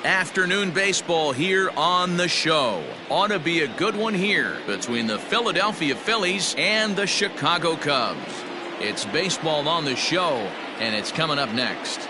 Afternoon baseball here on the show. Ought to be a good one here between the Philadelphia Phillies and the Chicago Cubs. It's baseball on the show, and it's coming up next.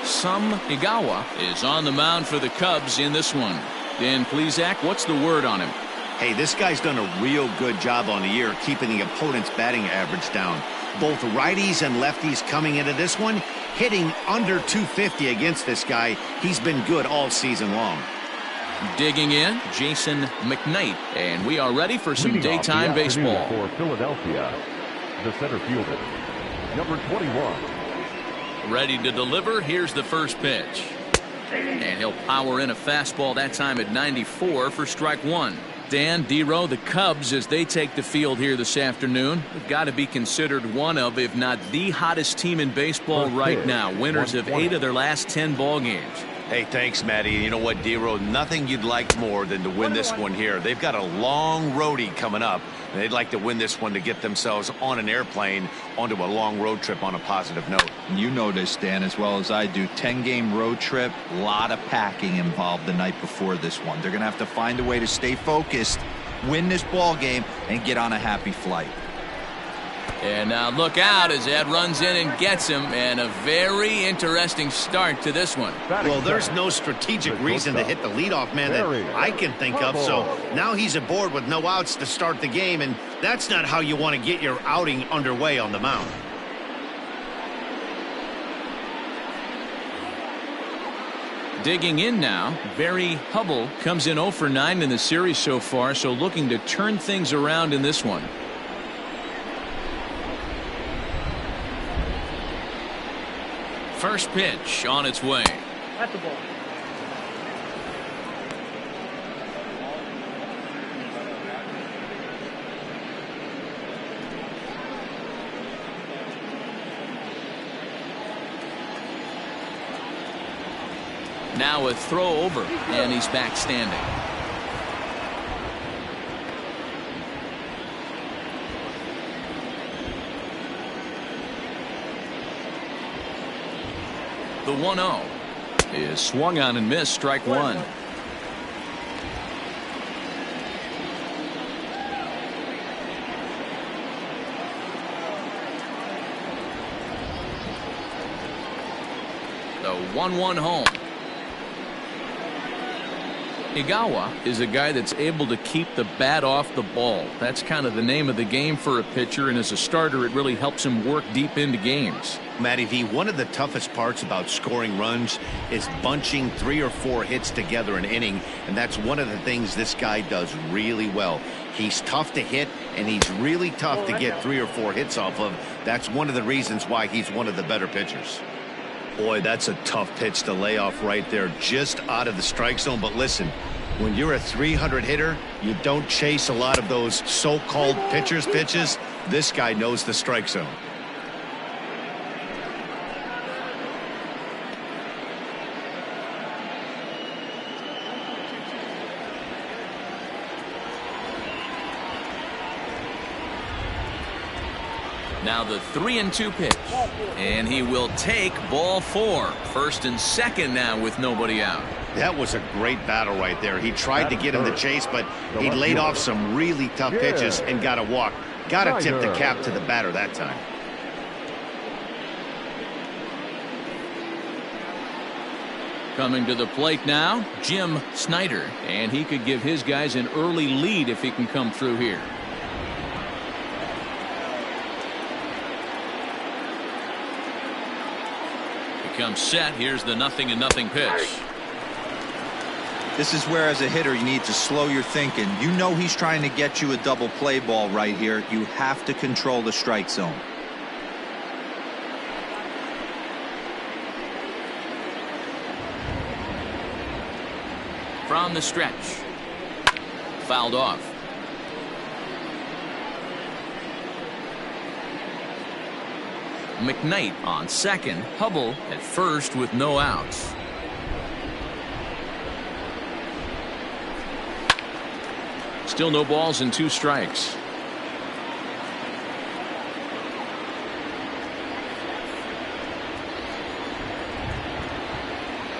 Sam Higawa is on the mound for the Cubs in this one. Dan Plesac, what's the word on him? Hey, this guy's done a real good job on the year keeping the opponent's batting average down. Both righties and lefties coming into this one, hitting under 250 against this guy. He's been good all season long. Digging in, Jason McKnight, and we are ready for some daytime baseball. For Philadelphia, the center fielder, number 21. Ready to deliver. Here's the first pitch. And he'll power in a fastball that time at 94 for strike one. Dan, D-Row, the Cubs, as they take the field here this afternoon, have got to be considered one of, if not the hottest team in baseball right now. Winners of 8 of their last 10 ball games. Hey, thanks, Matty. You know what, D-Row, nothing you'd like more than to win this one here. They've got a long roadie coming up, and they'd like to win this one to get themselves on an airplane onto a long road trip on a positive note. You know this, Dan, as well as I do. 10-game road trip, a lot of packing involved the night before this one. They're going to have to find a way to stay focused, win this ball game, and get on a happy flight. And now look out as that runs in and gets him, and a very interesting start to this one. Well, there's no strategic reason to hit the leadoff man that I can think of, so now he's aboard with no outs to start the game, and that's not how you want to get your outing underway on the mound. Digging in now, Barry Hubble comes in 0 for 9 in the series so far, so looking to turn things around in this one. First pitch on its way. At the ball. Now a throw over, and he's back standing. The 1-0 is swung on and missed, strike one. The 1-1 home. Higawa is a guy that's able to keep the bat off the ball. That's kind of the name of the game for a pitcher, and as a starter it really helps him work deep into games. Matty V, one of the toughest parts about scoring runs is bunching 3 or 4 hits together an inning, and that's one of the things this guy does really well. He's tough to hit, and he's really tough to get 3 or 4 hits off of. That's one of the reasons why he's one of the better pitchers. Boy, that's a tough pitch to lay off right there, just out of the strike zone. But listen, when you're a 300 hitter, you don't chase a lot of those so-called pitcher's pitches. This guy knows the strike zone. Now the 3-2 pitch, and he will take ball 4. First and second now with nobody out. That was a great battle right there. He tried to get him the chase, but he laid off some really tough pitches and got a walk. Got to tip the cap to the batter that time. Coming to the plate now, Jim Snyder, and he could give his guys an early lead if he can come through here. Comes set. Here's the 0-0 pitch. This is where, as a hitter, you need to slow your thinking. You know he's trying to get you a double play ball right here. You have to control the strike zone. From the stretch. Fouled off. McKnight on second, Hubble at first with no outs. Still no balls and 2 strikes.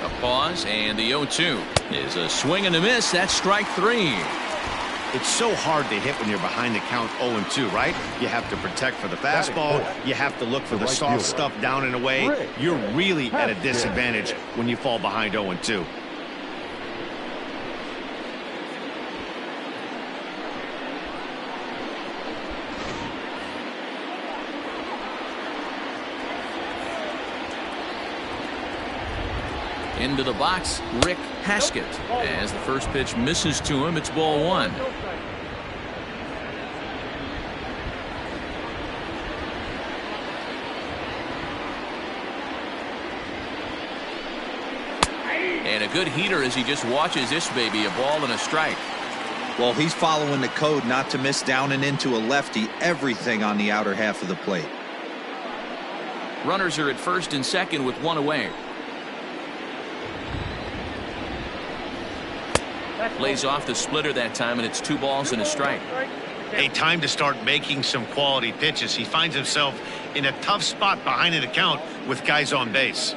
A pause, and the 0-2 is a swing and a miss. That's strike 3. It's so hard to hit when you're behind the count 0-2, right? You have to protect for the fastball. You have to look for the soft stuff down and away. You're really at a disadvantage when you fall behind 0-2. Into the box, Rick Haskett. As the first pitch misses to him, it's ball 1. And a good heater as he just watches this baby, a ball and a strike. Well, he's following the code not to miss down and into a lefty. Everything on the outer half of the plate. Runners are at first and second with 1 away. Lays off the splitter that time, and it's 2 balls and a strike. Hey, time to start making some quality pitches. He finds himself in a tough spot behind an account with guys on base.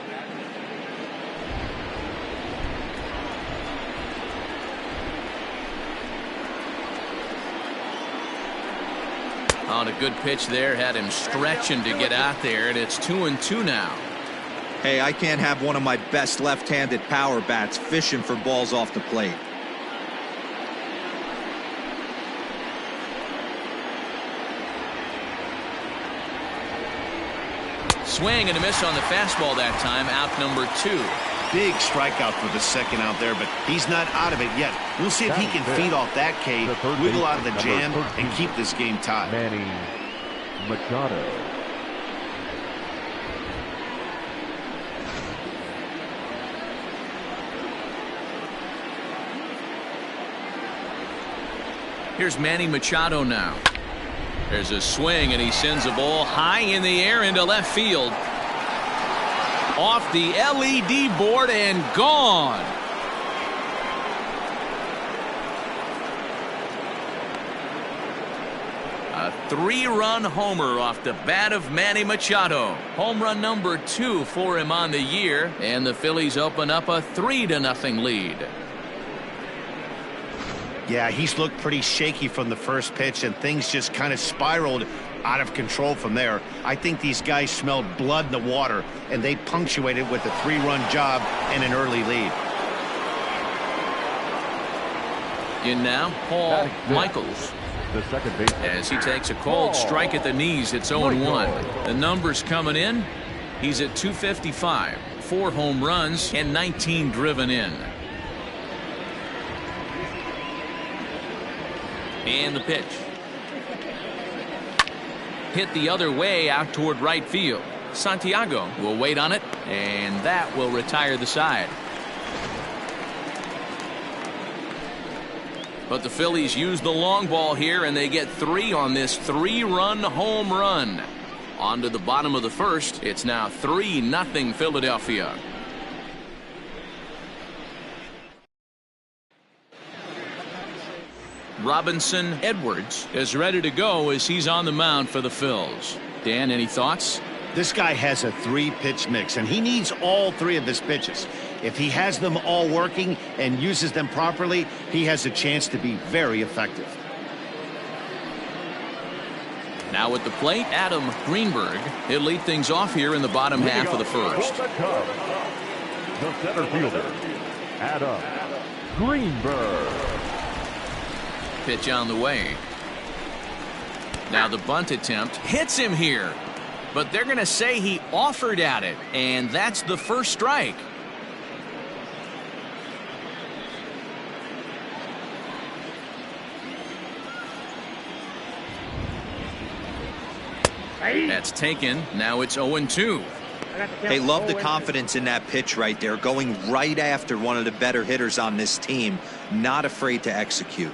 On a good pitch there, had him stretching to get out there, and it's 2-2 now. Hey, I can't have one of my best left-handed power bats fishing for balls off the plate. Swing and a miss on the fastball that time. Out number 2. Big strikeout for the second out there, but he's not out of it yet. We'll see if he can feed off that K, wiggle out of the jam, and keep this game tied. Manny Machado. Here's Manny Machado now. There's a swing, and he sends a ball high in the air into left field. Off the LED board and gone. A 3-run homer off the bat of Manny Machado. Home run number 2 for him on the year, and the Phillies open up a 3-0 lead. Yeah, he's looked pretty shaky from the first pitch, and things just kind of spiraled out of control from there. I think these guys smelled blood in the water, and they punctuated with a 3-run job and an early lead. In now, Paul Michaels. The second baseman. As he takes a cold strike at the knees, it's 0-1. The numbers coming in, he's at 255, 4 home runs, and 19 driven in. And the pitch. Hit the other way out toward right field. Santiago will wait on it, and that will retire the side. But the Phillies use the long ball here, and they get 3 on this 3-run home run. On to the bottom of the first. It's now 3-0 Philadelphia. Robinson Edwards is ready to go as he's on the mound for the Phils. Dan, any thoughts? This guy has a 3-pitch mix, and he needs all 3 of his pitches. If he has them all working and uses them properly, he has a chance to be very effective. Now at the plate, Adam Greenberg. He'll lead things off here in the bottom half of the first. The center fielder, Adam Greenberg. Pitch on the way. Now the bunt attempt hits him here, but they're going to say he offered at it, and that's the first strike. That's taken. Now it's 0-2. Hey, love the confidence in that pitch right there, going right after one of the better hitters on this team, not afraid to execute.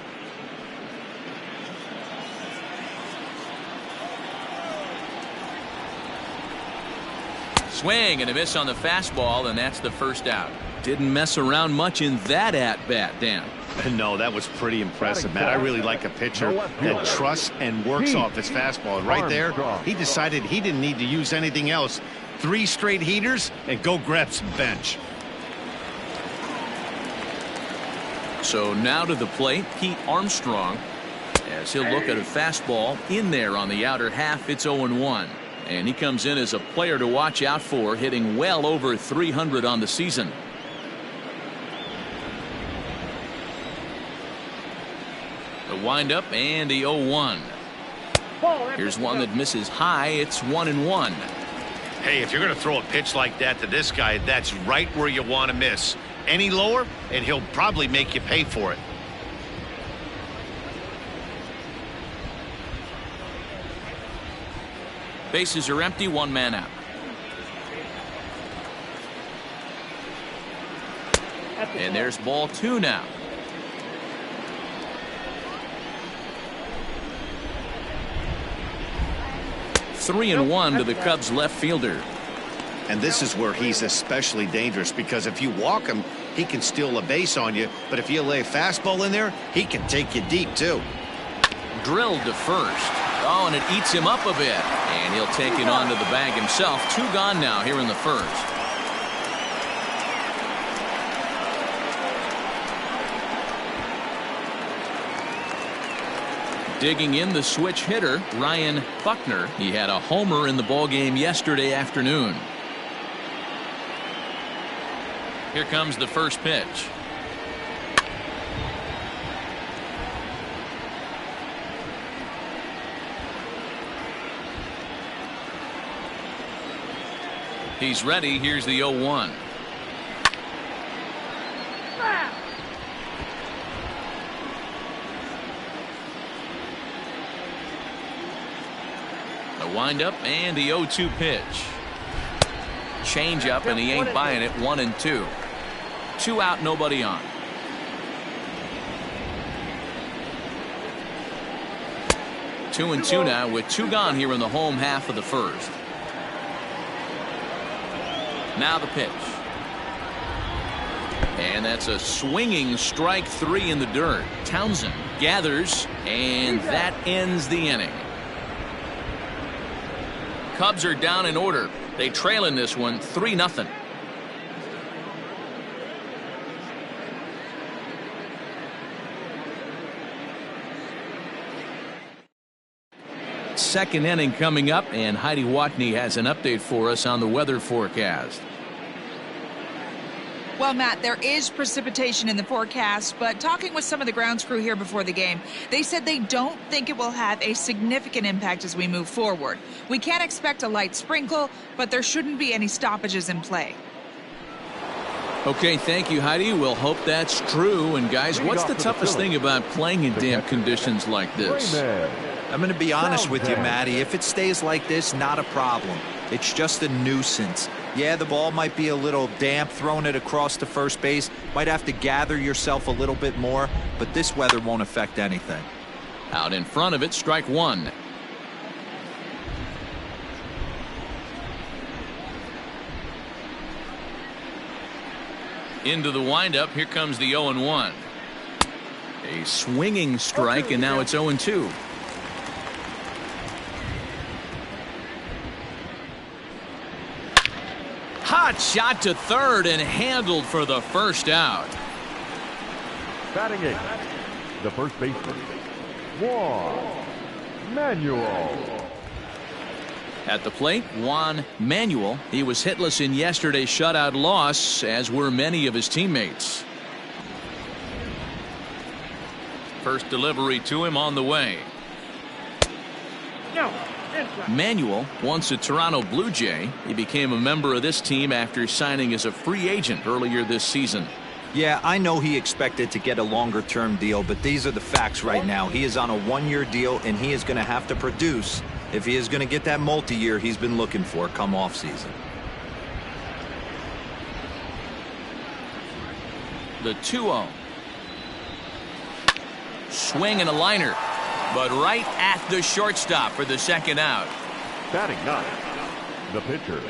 Swing and a miss on the fastball, and that's the first out. Didn't mess around much in that at-bat, Dan. No, that was pretty impressive, Matt. I really like a pitcher that trusts and works off his fastball. And right there, he decided he didn't need to use anything else. 3 straight heaters and go grab some bench. So now to the plate, Pete Armstrong, as he'll look at a fastball in there on the outer half. It's 0-1. And he comes in as a player to watch out for, hitting well over 300 on the season. The windup and the 0-1. Here's one that misses high. It's 1-1. Hey, if you're going to throw a pitch like that to this guy, that's right where you want to miss. Any lower, and he'll probably make you pay for it. Bases are empty, 1 man out. And there's ball 2 now. Three and 1 to the Cubs left fielder. And this is where he's especially dangerous, because if you walk him, he can steal a base on you. But if you lay a fastball in there, he can take you deep, too. Drilled to first. Oh, and it eats him up a bit. And he'll take it onto the bag himself. 2 gone now here in the first. Digging in the switch hitter, Ryan Buckner. He had a homer in the ballgame yesterday afternoon. Here comes the first pitch. He's ready. Here's the 0-1. The windup and the 0-2 pitch. Change up, and he ain't buying it. 1-2. 2 out, nobody on. Two and 2 now with 2 gone here in the home half of the first. Now the pitch. And that's a swinging strike 3 in the dirt. Townsend gathers, and that ends the inning. Cubs are down in order. They trail in this one 3-0. Second inning coming up, and Heidi Watney has an update for us on the weather forecast. Well, Matt, there is precipitation in the forecast, but talking with some of the grounds crew here before the game, they said they don't think it will have a significant impact as we move forward. We can't expect a light sprinkle, but there shouldn't be any stoppages in play. Okay, thank you, Heidi. We'll hope that's true. And guys, what's the toughest thing about playing in damp conditions like this? I'm going to be honest with you, Matty. If it stays like this, not a problem. It's just a nuisance. Yeah, the ball might be a little damp, throwing it across to first base. Might have to gather yourself a little bit more, but this weather won't affect anything. Out in front of it, strike 1. Into the windup, here comes the 0-1. A swinging strike, and now it's 0-2. Hot shot to third and handled for the first out. Batting 8, the first baseman, Juan Manuel. At the plate, Juan Manuel. He was hitless in yesterday's shutout loss, as were many of his teammates. First delivery to him on the way. Manuel, once a Toronto Blue Jay, he became a member of this team after signing as a free agent earlier this season. Yeah, I know he expected to get a longer-term deal, but these are the facts right now. He is on a 1-year deal, and he is going to have to produce if he is going to get that multi-year he's been looking for come off-season. The 2-0. Swing and a liner, but right at the shortstop for the second out. Batting 9, the pitcher,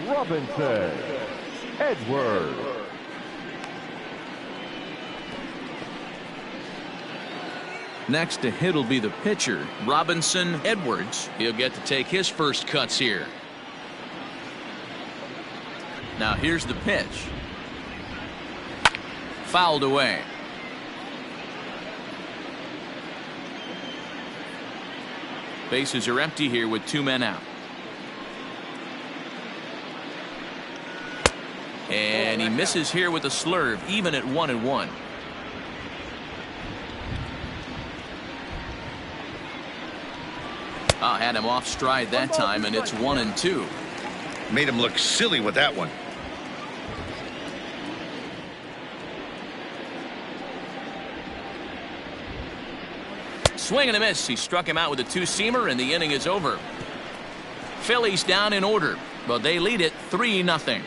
Robinson Edwards. Next to hit will be the pitcher, Robinson Edwards. He'll get to take his first cuts here. Now here's the pitch. Fouled away. Bases are empty here with 2 men out. And he misses here with a slurve, even at 1-1. Had him off stride that time, and it's 1-2. Made him look silly with that one. Swing and a miss. He struck him out with a two-seamer, and the inning is over. Phillies down in order, but they lead it 3-0.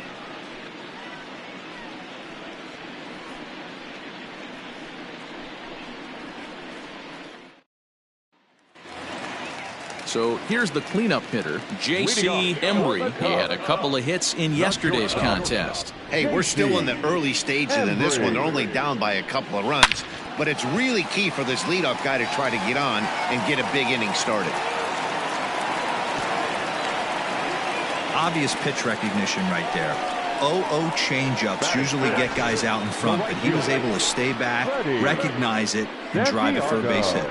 So here's the cleanup hitter, J.C. Embry. He had a couple of hits in yesterday's contest. Hey, we're still in the early stages in this one. They're only down by a couple of runs, but it's really key for this leadoff guy to try to get on and get a big inning started. Obvious pitch recognition right there. 0-0 changeups usually get guys out in front, but he was able to stay back, recognize it, and drive it for a base hit.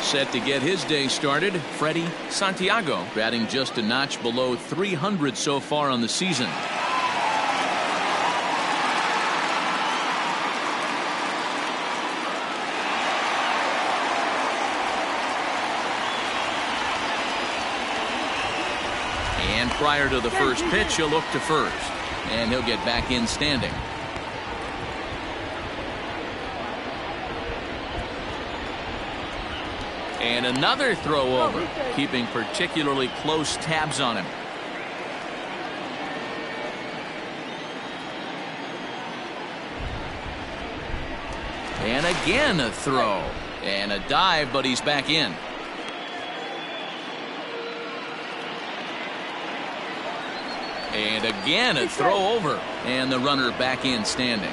Set to get his day started, Freddie Santiago, batting just a notch below 300 so far on the season. And prior to the first pitch, he'll look to first, and he'll get back in standing. And another throw over, keeping particularly close tabs on him. And again a throw. And a dive, but he's back in. And again a throw over. And the runner back in standing.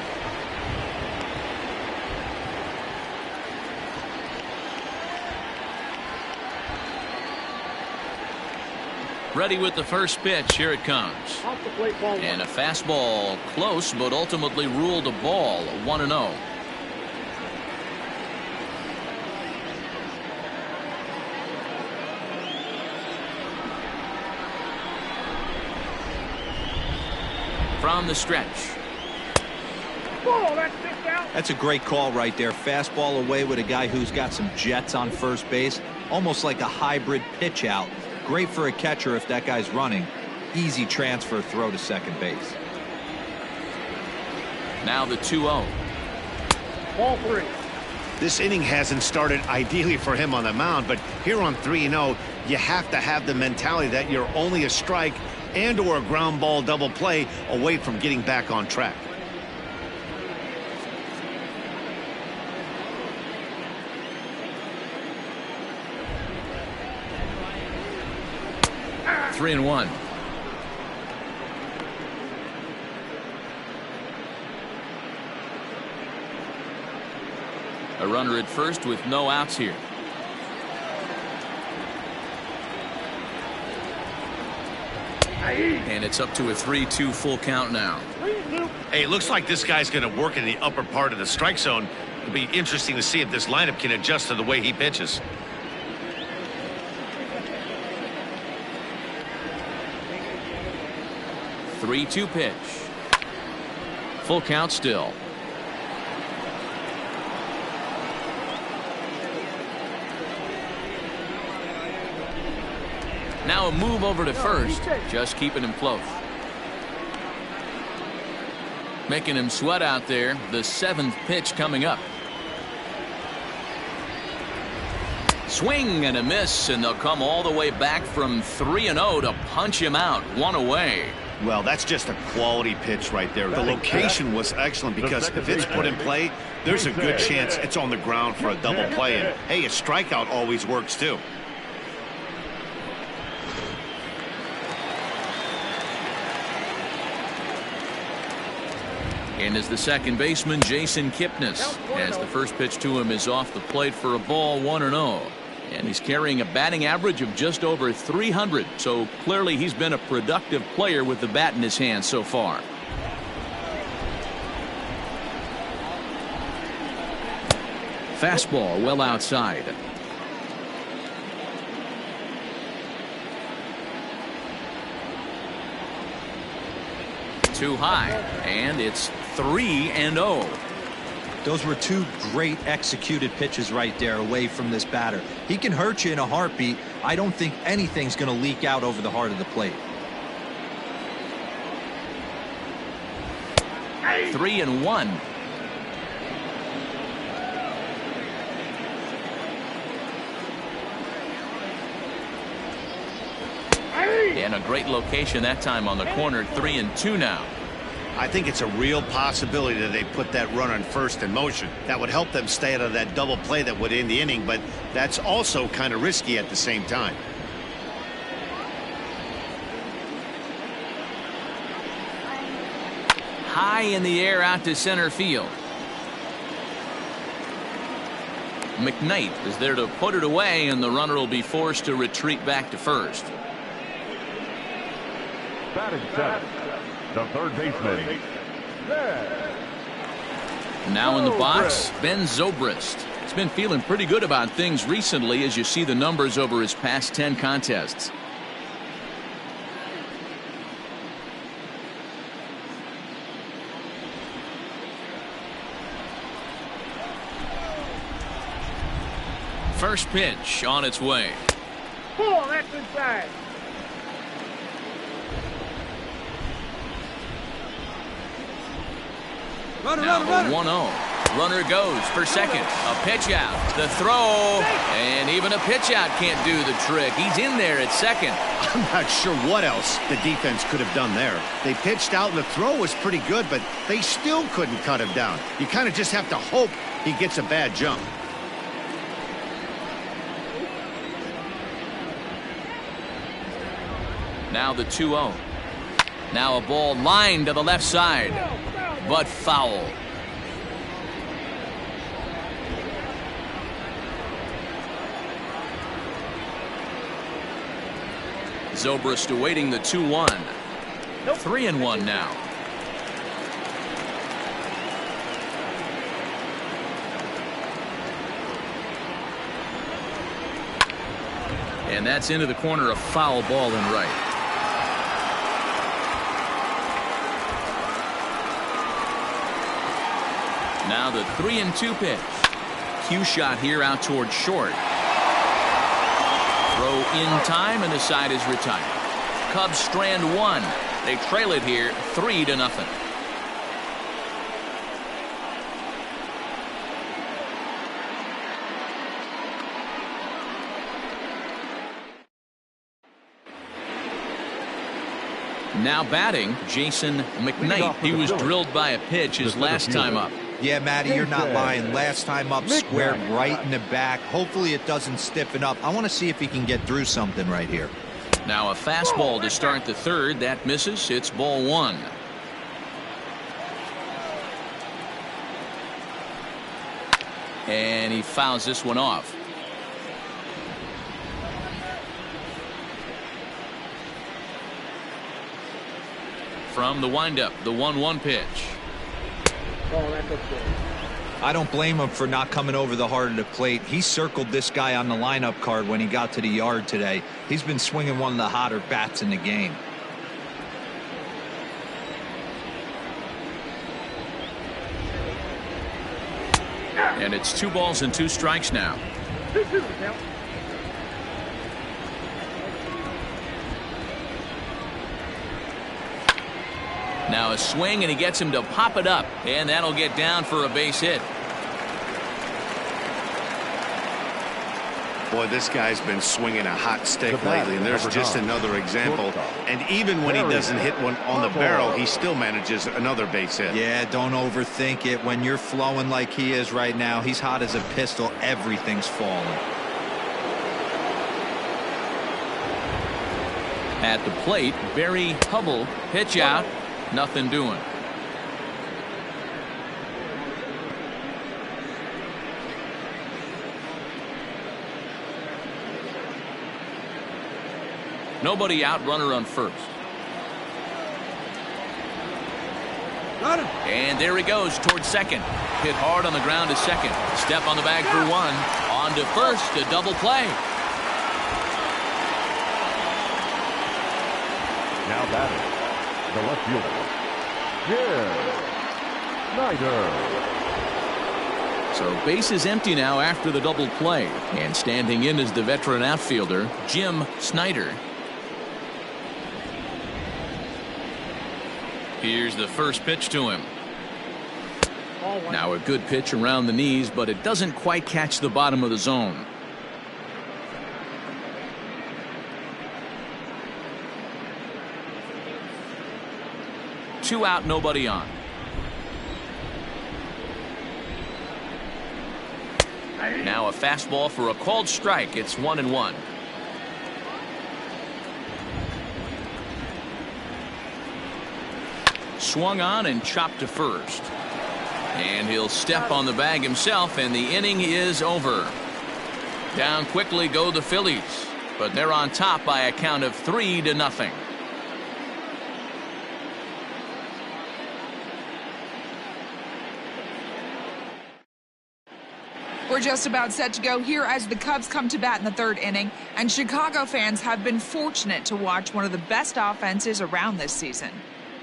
Ready with the first pitch. Here it comes. And a fastball close, but ultimately ruled a ball. 1-0. From the stretch. That's a great call right there. Fastball away with a guy who's got some jets on first base. Almost like a hybrid pitch out. Great for a catcher if that guy's running. Easy transfer throw to second base. Now the 2-0. Ball 3. This inning hasn't started ideally for him on the mound, but here on 3-0, you have to have the mentality that you're only a strike and or a ground ball double play away from getting back on track. Three and one. A runner at first with no outs here. And it's up to a 3-2 full count now. Hey, it looks like this guy's going to work in the upper part of the strike zone. It'll be interesting to see if this lineup can adjust to the way he pitches. Three-two pitch. Full count still. Now a move over to first, just keeping him close. Making him sweat out there. The seventh pitch coming up. Swing and a miss, and they'll come all the way back from 3-0 to punch him out. One away. Well, that's just a quality pitch right there. The location was excellent because if it's put in play, there's a good chance it's on the ground for a double play. And hey, a strikeout always works too. In is the second baseman, Jason Kipnis, as the first pitch to him is off the plate for a ball, 1-0. And he's carrying a batting average of just over 300, so clearly he's been a productive player with the bat in his hand so far. Fastball well outside. Too high, and it's 3-0. Those were two great executed pitches right there away from this batter. He can hurt you in a heartbeat. I don't think anything's going to leak out over the heart of the plate. 3-1. And a great location that time on the corner. 3-2 now. I think it's a real possibility that they put that run on first in motion. That would help them stay out of that double play that would end the inning, but that's also kind of risky at the same time. High in the air out to center field. McKnight is there to put it away, and the runner will be forced to retreat back to first. Batting seventh, the third baseman. Now in the box, Ben Zobrist. He's been feeling pretty good about things recently as you see the numbers over his past 10 contests. First pitch on its way. Pull, that's inside. Runner, now 1-0. Runner goes for second. A pitch out. The throw. And even a pitch out can't do the trick. He's in there at second. I'm not sure what else the defense could have done there. They pitched out and the throw was pretty good, but they still couldn't cut him down. You kind of just have to hope he gets a bad jump. Now the 2-0. Now a ball lined to the left side, but foul. Zobrist awaiting the 2-1. 3-1 now. And that's into the corner, a foul ball and right. Now the 3-2 pitch. Cue shot here out toward short. Throw in time and the side is retired. Cubs strand one. They trail it here 3-0. Now batting, Jason McKnight. He was drilled by a pitch his last time up. Yeah, Matty, you're not lying. Last time up, squared right in the back. Hopefully it doesn't stiffen up. I want to see if he can get through something right here. Now a fastball to start the third. That misses. It's ball one. And he fouls this one off. From the windup, the 1-1 pitch. I don't blame him for not coming over the heart of the plate. He circled this guy on the lineup card when he got to the yard today. He's been swinging one of the hotter bats in the game. And it's 2 balls and 2 strikes now. Now a swing, and he gets him to pop it up, and that'll get down for a base hit. Boy, this guy's been swinging a hot stick lately, and there's just another example. And even when he doesn't hit one on the barrel, he still manages another base hit. Yeah, don't overthink it. When you're flowing like he is right now, he's hot as a pistol. Everything's falling. At the plate, Barry Hubble, pitch out, nothing doing. Nobody out, runner on first. And there he goes towards second. Hit hard on the ground to second. Step on the bag for one. On to first, a double play. Now batting, the left fielder, Jim Snyder. So base is empty now after the double play. And standing in is the veteran outfielder, Jim Snyder. Here's the first pitch to him. Now a good pitch around the knees, but it doesn't quite catch the bottom of the zone. Two out, nobody on. Now a fastball for a called strike. It's 1-1. Swung on and chopped to first. And he'll step on the bag himself, and the inning is over. Down quickly go the Phillies, but they're on top by a count of 3-0. We're just about set to go here as the Cubs come to bat in the third inning, and Chicago fans have been fortunate to watch one of the best offenses around this season.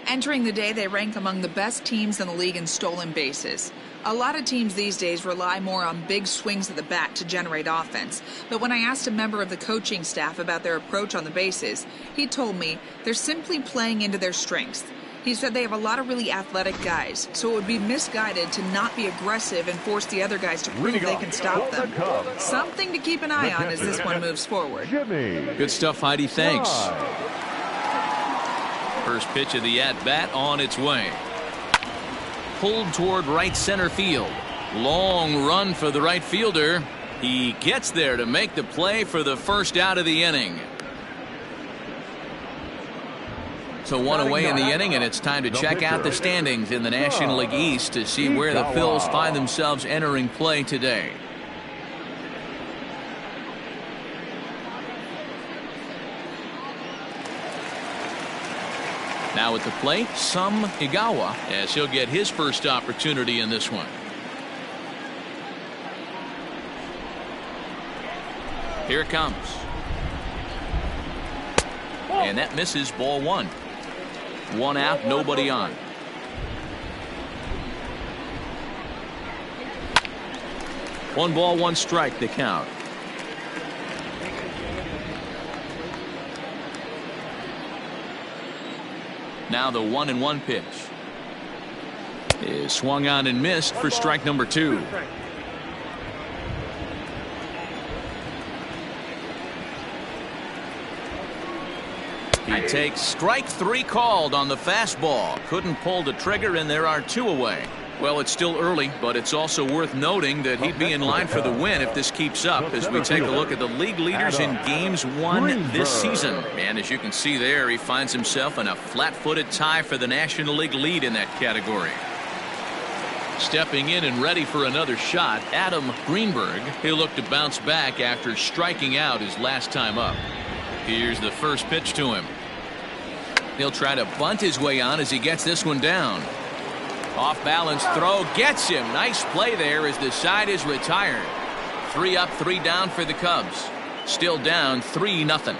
Entering the day, they rank among the best teams in the league in stolen bases. A lot of teams these days rely more on big swings of the bat to generate offense, but when I asked a member of the coaching staff about their approach on the bases, he told me they're simply playing into their strengths. He said they have a lot of really athletic guys, so it would be misguided to not be aggressive and force the other guys to prove they can stop them. Something to keep an eye on as this one moves forward. Good stuff, Heidi. Thanks. First pitch of the at-bat on its way. Pulled toward right center field. Long run for the right fielder. He gets there to make the play for the first out of the inning. So one away in the inning, and it's time to check out the standings in the National League East to see where the Phils find themselves entering play today. Now at the plate, Sam Igawa, as he'll get his first opportunity in this one. Here it comes. And that misses, ball one. One out, nobody on. One ball, one strike, the count. Now the 1-1 pitch is swung on and missed for strike number 2. He takes strike 3 called on the fastball. Couldn't pull the trigger, and there are 2 away. Well, it's still early, but it's also worth noting that he'd be in line for the win if this keeps up as we take a look at the league leaders in games won this season. And as you can see there, he finds himself in a flat-footed tie for the National League lead in that category. Stepping in and ready for another shot, Adam Greenberg. He'll look to bounce back after striking out his last time up. Here's the first pitch to him. He'll try to bunt his way on as he gets this one down. Off balance throw gets him. Nice play there as the side is retired. 3 up, 3 down for the Cubs. Still down 3-0.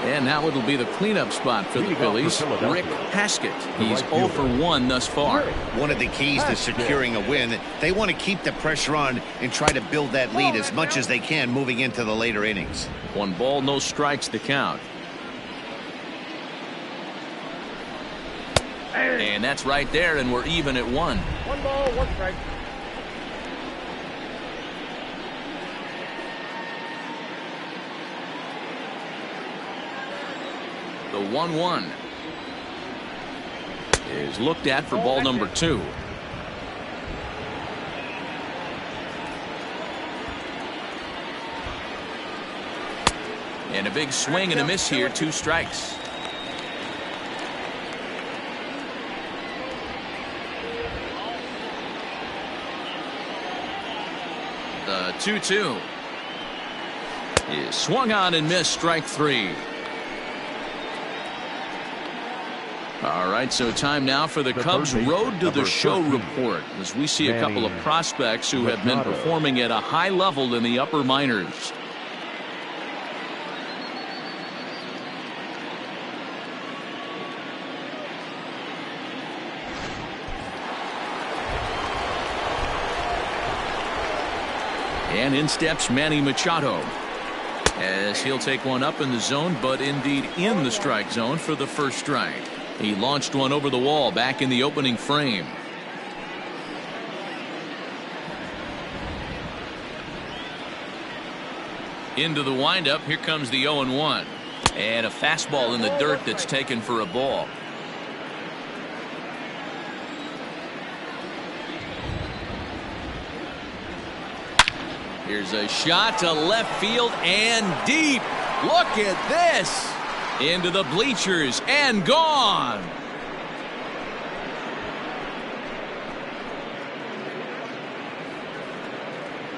And now it'll be the cleanup spot for the Phillies. Rick Haskett. He's 0 for 1 thus far. One of the keys to securing a win, they want to keep the pressure on and try to build that lead as much as they can moving into the later innings. 1 ball, no strikes to count. And that's right there, and we're even at 1. 1 ball, 1 strike. The 1-1 is looked at for ball number 2. And a big swing and a miss here, 2 strikes. 2-2. Is swung on and missed, strike 3. All right, so time now for the Cubs Road to the Show report, as we see a couple of prospects who have been performing at a high level in the upper minors. And in steps Manny Machado, as he'll take one up in the zone, but indeed in the strike zone for the first strike. He launched one over the wall back in the opening frame. Into the windup. Here comes the 0-1. And a fastball in the dirt that's taken for a ball. Here's a shot to left field and deep. Look at this. Into the bleachers and gone.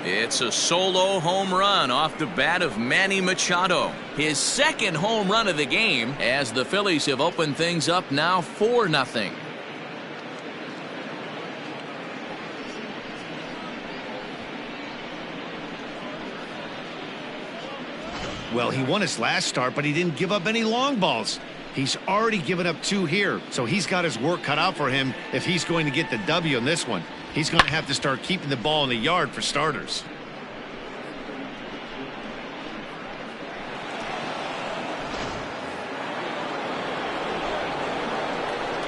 It's a solo home run off the bat of Manny Machado. His second home run of the game, as the Phillies have opened things up now 4-0. Well, he won his last start, but he didn't give up any long balls. He's already given up 2 here, so he's got his work cut out for him if he's going to get the W in this one. He's going to have to start keeping the ball in the yard for starters.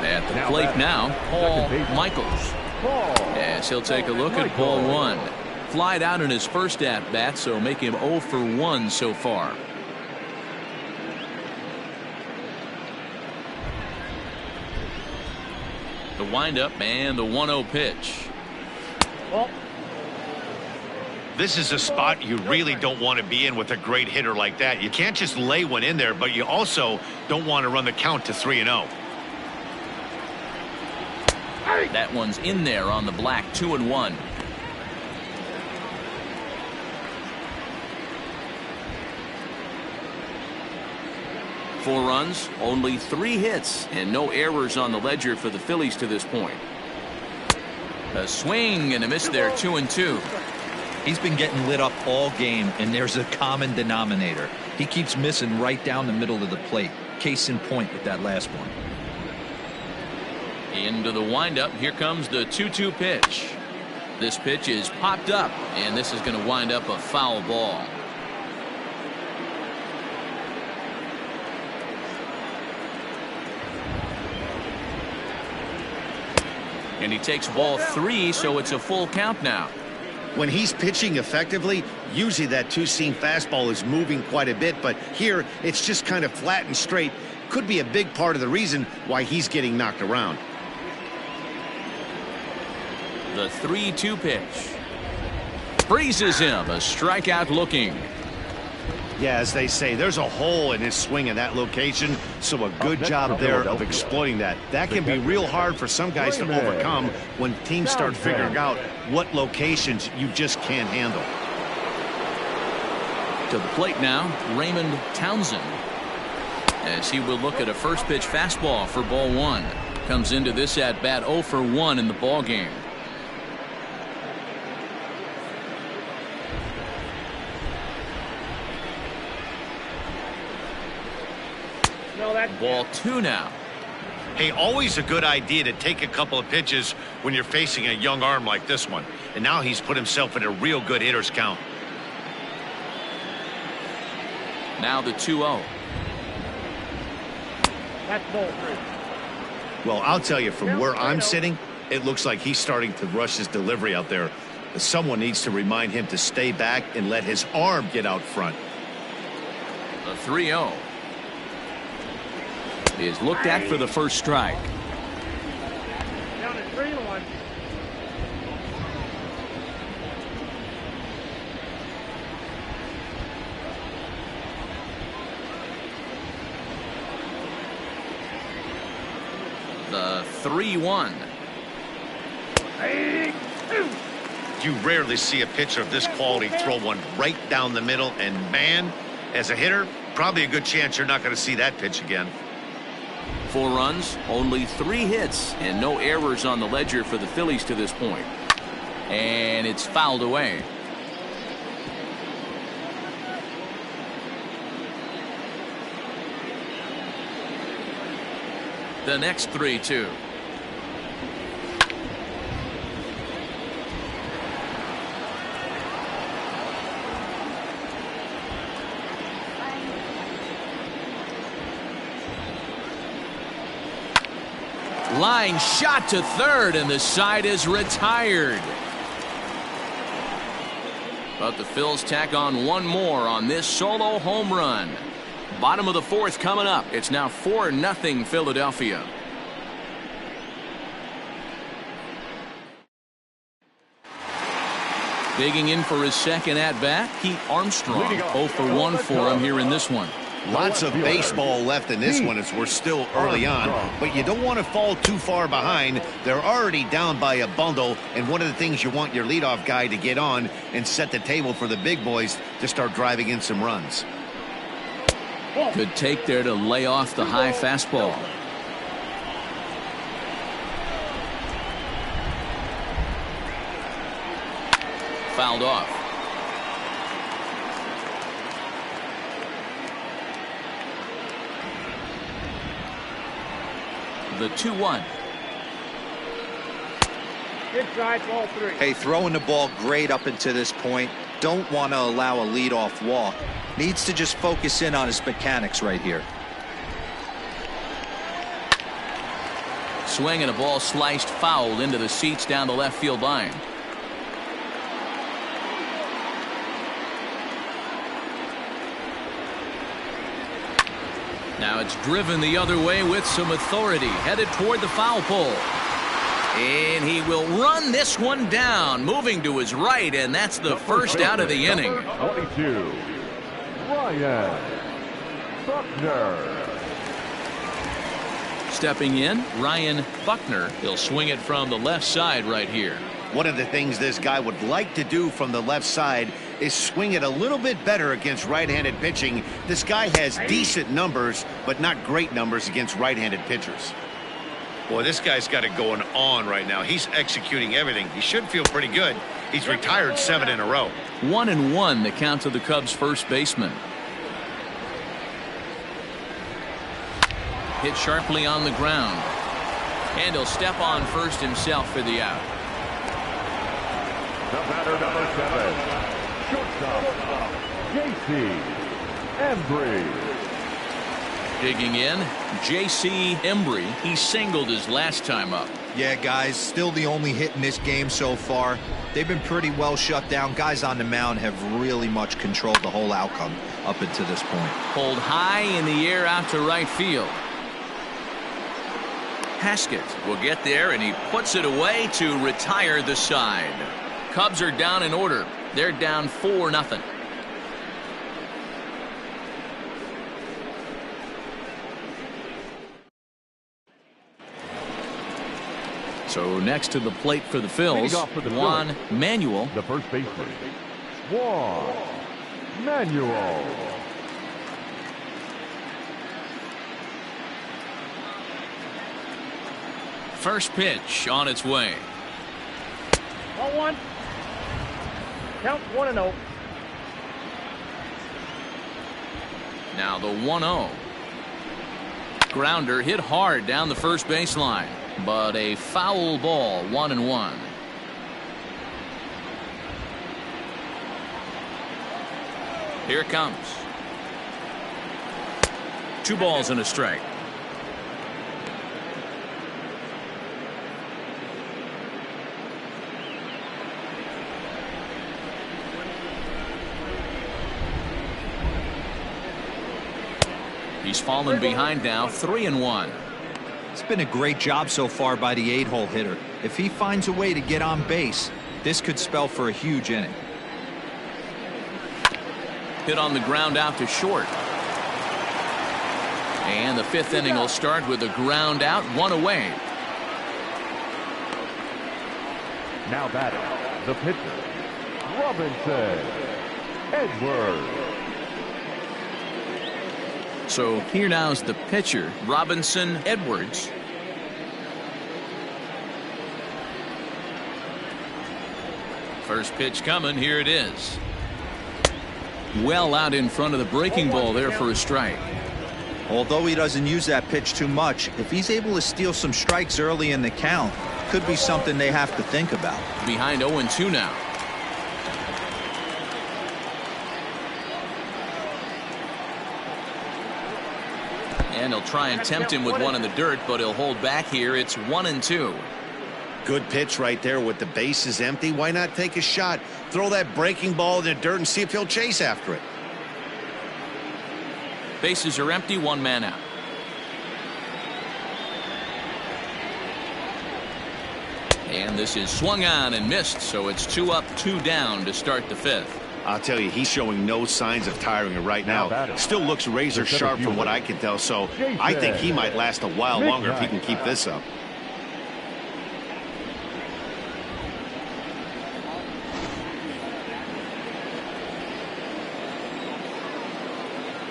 At the plate now, Paul Michaels. As he'll take a look at ball 1. Flied out in his first at-bat, so make him 0 for 1 so far. The windup and the 1-0 pitch. This is a spot you really don't want to be in with a great hitter like that. You can't just lay one in there, but you also don't want to run the count to 3-0. That one's in there on the black. 2-1. Four runs, only 3 hits, and no errors on the ledger for the Phillies to this point. A swing and a miss there. 2-2. He's been getting lit up all game, and there's a common denominator. He keeps missing right down the middle of the plate. Case in point with that last one. Into the windup. Here comes the 2-2 pitch. This pitch is popped up, and this is going to wind up a foul ball. And he takes ball 3, so it's a full count now. When he's pitching effectively, usually that two-seam fastball is moving quite a bit, but here it's just kind of flat and straight. Could be a big part of the reason why he's getting knocked around. The 3-2 pitch. Freezes him. A strikeout looking. Yeah, as they say, there's a hole in his swing in that location, so a good job there of exploiting that. That can be real hard for some guys to overcome when teams start figuring out what locations you just can't handle. To the plate now, Raymond Townsend, as he will look at a first pitch fastball for ball 1. Comes into this at bat 0 for 1 in the ball game. Ball 2 now. Hey, always a good idea to take a couple of pitches when you're facing a young arm like this one. And now he's put himself in a real good hitter's count. Now the 2-0. That's ball 3. Well, I'll tell you, from where I'm sitting, it looks like he's starting to rush his delivery out there. Someone needs to remind him to stay back and let his arm get out front. The 3-0 is looked at for the first strike. Down to 3-1. The 3-1. You rarely see a pitcher of this quality throw one right down the middle, and man, as a hitter, probably a good chance you're not going to see that pitch again. 4 runs, only 3 hits, and no errors on the ledger for the Phillies to this point. And it's fouled away. The next 3-2. Line shot to third, and the side is retired. But the Phils tack on one more on this solo home run. Bottom of the 4th coming up. It's now 4-0 Philadelphia. Digging in for his second at-bat, Pete Armstrong. 0 for 1 for him here in this one. Lots of baseball left in this one as we're still early on, but you don't want to fall too far behind. They're already down by a bundle, and one of the things you want your leadoff guy to get on and set the table for the big boys to start driving in some runs. Good take there to lay off the high fastball. Fouled off. The 2-1. Inside, ball 3. Hey, throwing the ball great up until this point. Don't want to allow a leadoff walk. Needs to just focus in on his mechanics right here. Swing and a ball sliced foul into the seats down the left field line. Now it's driven the other way with some authority, headed toward the foul pole. And he will run this one down, moving to his right, and that's the first out of the inning. 22, Ryan Buckner. Stepping in, Ryan Buckner. He'll swing it from the left side right here. One of the things this guy would like to do from the left side is swing it a little bit better against right-handed pitching. This guy has decent numbers, but not great numbers against right-handed pitchers. Boy, this guy's got it going on right now. He's executing everything. He should feel pretty good. He's retired 7 in a row. 1-1 the count to the Cubs first baseman. Hit sharply on the ground. And he'll step on first himself for the out. The batter, number 7, shortstop, J.C. Embry. Digging in, J.C. Embry. He singled his last time up. Yeah, guys, still the only hit in this game so far. They've been pretty well shut down. Guys on the mound have really much controlled the whole outcome up until this point. Pulled high in the air out to right field. Haskett will get there, and he puts it away to retire the side. Cubs are down in order. They're down 4-0. So next to the plate for the Phils, Juan Manuel. The first baseman, Juan Manuel. First pitch on its way. 1-1. Count 1-0. Now the 1-0. Grounder hit hard down the first baseline, but a foul ball, 1-1. Here it comes. 2 balls and a strike. He's fallen behind now, 3-1. It's been a great job so far by the 8-hole hitter. If he finds a way to get on base, this could spell for a huge inning. Hit on the ground out to short. And the 5th inning will start with a ground out, 1 away. Now batting, The pitcher, Robinson Edwards. So here now is the pitcher, Robinson Edwards. First pitch coming. Here it is. Well out in front of the breaking ball there for a strike. Although he doesn't use that pitch too much, if he's able to steal some strikes early in the count, could be something they have to think about. Behind 0-2 now. And he'll try and tempt him with one in the dirt, but he'll hold back here. It's 1-2. Good pitch right there with the bases empty. Why not take a shot? Throw that breaking ball in the dirt and see if he'll chase after it. Bases are empty, one man out. And this is swung on and missed, so it's 2 up, 2 down to start the fifth. I'll tell you, he's showing no signs of tiring right now. Still looks razor sharp from what I can tell, so I think he might last a while longer if he can keep this up.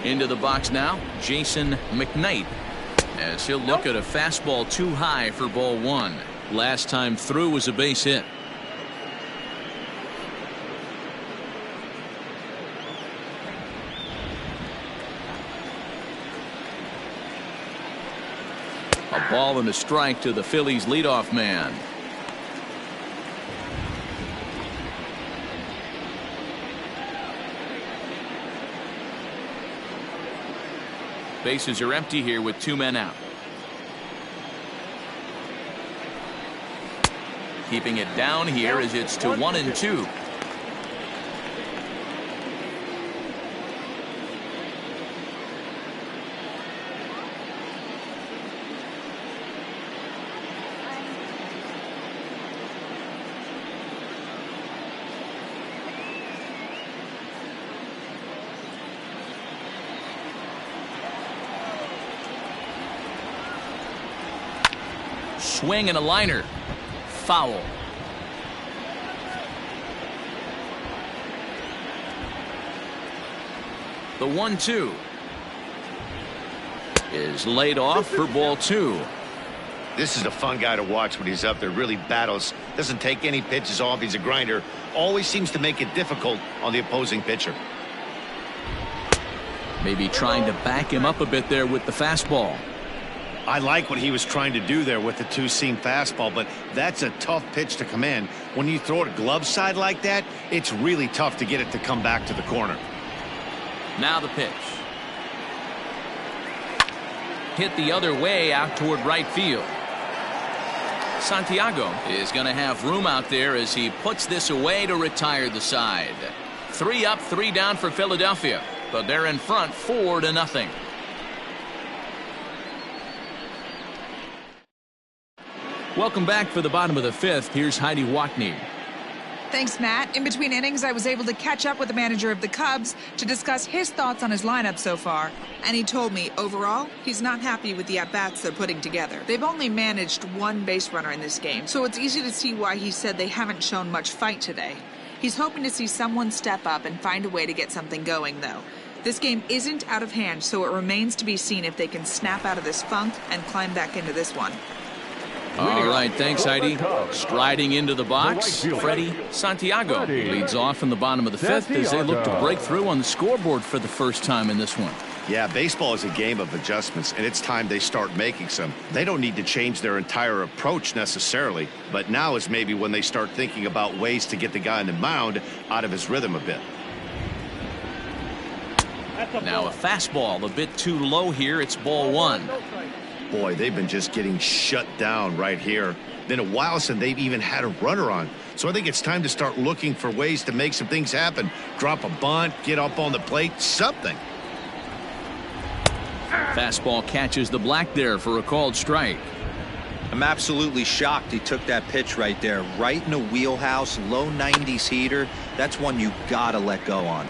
Into the box now, Jason McKnight, as he'll look at a fastball too high for ball one. Last time through was a base hit. A ball and a strike to the Phillies leadoff man. Bases are empty here with 2 men out. Keeping it down here as it's to 1-2. Swing and a liner. Foul. The 1-2 is laid off for ball 2. This is a fun guy to watch when he's up there. Really battles. Doesn't take any pitches off. He's a grinder. Always seems to make it difficult on the opposing pitcher. Maybe trying to back him up a bit there with the fastball. I like what he was trying to do there with the two-seam fastball, but that's a tough pitch to command. When you throw it glove side like that, it's really tough to get it to come back to the corner. Now the pitch. Hit the other way out toward right field. Santiago is going to have room out there as he puts this away to retire the side. 3 up, 3 down for Philadelphia, but they're in front 4-0. Welcome back for the bottom of the fifth. Here's Heidi Watney. Thanks, Matt. In between innings, I was able to catch up with the manager of the Cubs to discuss his thoughts on his lineup so far. And he told me, overall, he's not happy with the at-bats they're putting together. They've only managed 1 base runner in this game, so it's easy to see why he said they haven't shown much fight today. He's hoping to see someone step up and find a way to get something going, though. This game isn't out of hand, so it remains to be seen if they can snap out of this funk and climb back into this one. All right, thanks, Heidi. Striding into the box, Freddie Santiago leads off in the bottom of the fifth as they look to break through on the scoreboard for the first time in this one. Yeah, baseball is a game of adjustments, and it's time they start making some. They don't need to change their entire approach necessarily, but now is maybe when they start thinking about ways to get the guy on the mound out of his rhythm a bit. Now a fastball a bit too low here. It's ball 1. Boy, they've been just getting shut down right here. Been a while since they've even had a runner on. So I think it's time to start looking for ways to make some things happen. Drop a bunt, get up on the plate, something. Fastball catches the black there for a called strike. I'm absolutely shocked he took that pitch right there. Right in a wheelhouse, low 90s heater. That's one you gotta let go on.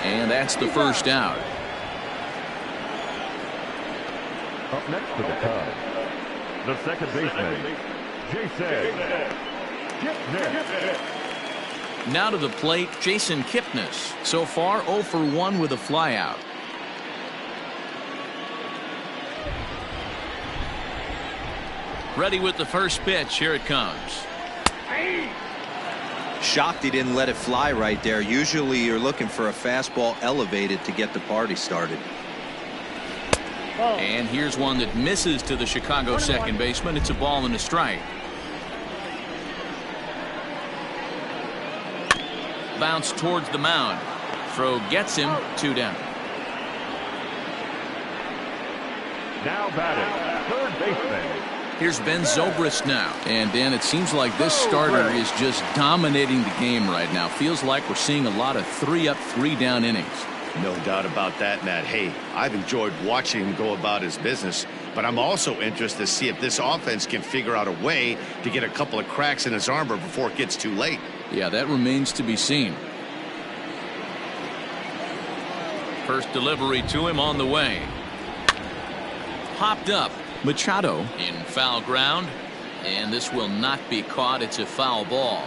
And that's the first out. Up next for the Cubs, the second baseman, Jason Now to the plate, Jason Kipnis. So far 0 for 1 with a flyout. Ready with the first pitch. Here it comes. Shocked he didn't let it fly right there. Usually you're looking for a fastball elevated to get the party started. And here's one that misses to the Chicago second baseman. It's a ball and a strike. Bounce towards the mound. Throw gets him. 2 down. Now batting, third baseman. Here's Ben Zobrist now. And Dan, it seems like this starter is just dominating the game right now. Feels like we're seeing a lot of 3 up, 3 down innings. No doubt about that, Matt. Hey, I've enjoyed watching him go about his business, but I'm also interested to see if this offense can figure out a way to get a couple of cracks in his armor before it gets too late. Yeah, that remains to be seen. First delivery to him on the way. Popped up. Machado in foul ground, and this will not be caught. It's a foul ball.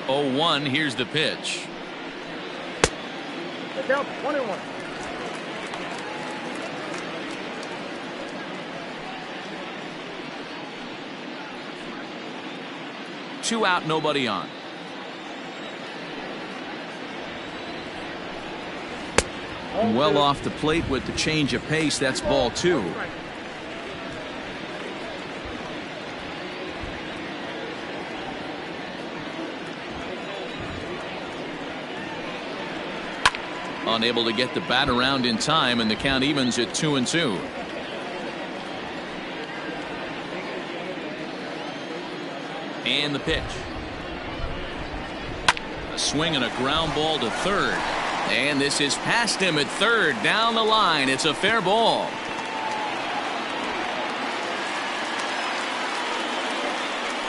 0-1. Here's the pitch. Down 1-1. Two out, nobody on. Well off the plate with the change of pace. That's ball 2. Unable to get the bat around in time, and the count evens at 2-2. And the pitch. A swing and a ground ball to third. And this is past him at third. Down the line. It's a fair ball.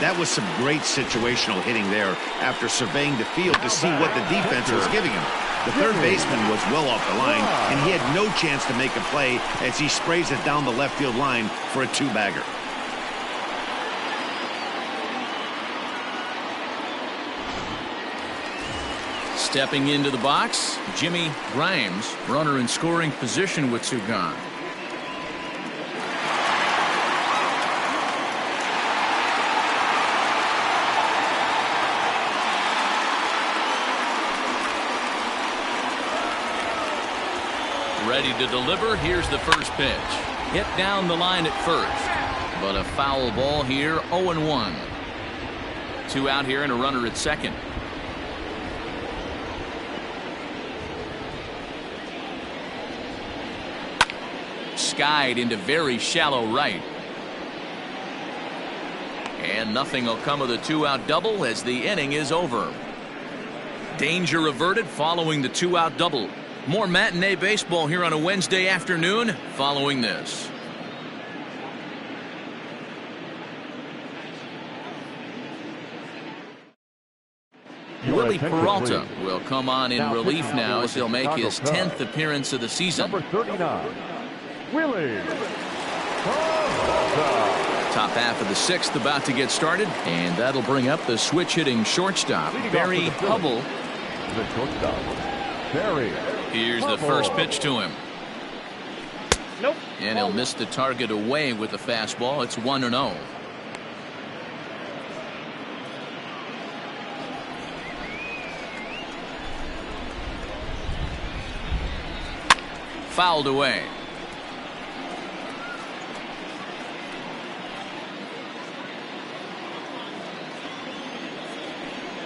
That was some great situational hitting there after surveying the field to see what the defense was giving him. The third baseman was well off the line, and he had no chance to make a play as he sprays it down the left field line for a 2-bagger. Stepping into the box, Jimmy Grimes, runner in scoring position with 2 gone. Ready to deliver. Here's the first pitch. Hit down the line at first, but a foul ball here. 0-1. 2 out here and a runner at second. Skied into very shallow right. And nothing will come of the 2-out double as the inning is over. Danger averted following the 2-out double. More matinee baseball here on a Wednesday afternoon following this. Willie Peralta will come on in relief now as he'll make his 10th appearance of the season. Number 39. Willie Top half of the 6th about to get started, and that'll bring up the switch hitting shortstop Barry Hubble. The shortstop, Barry. Here's the first pitch to him. Nope. And he'll miss the target away with the fastball. It's 1-0. Fouled away.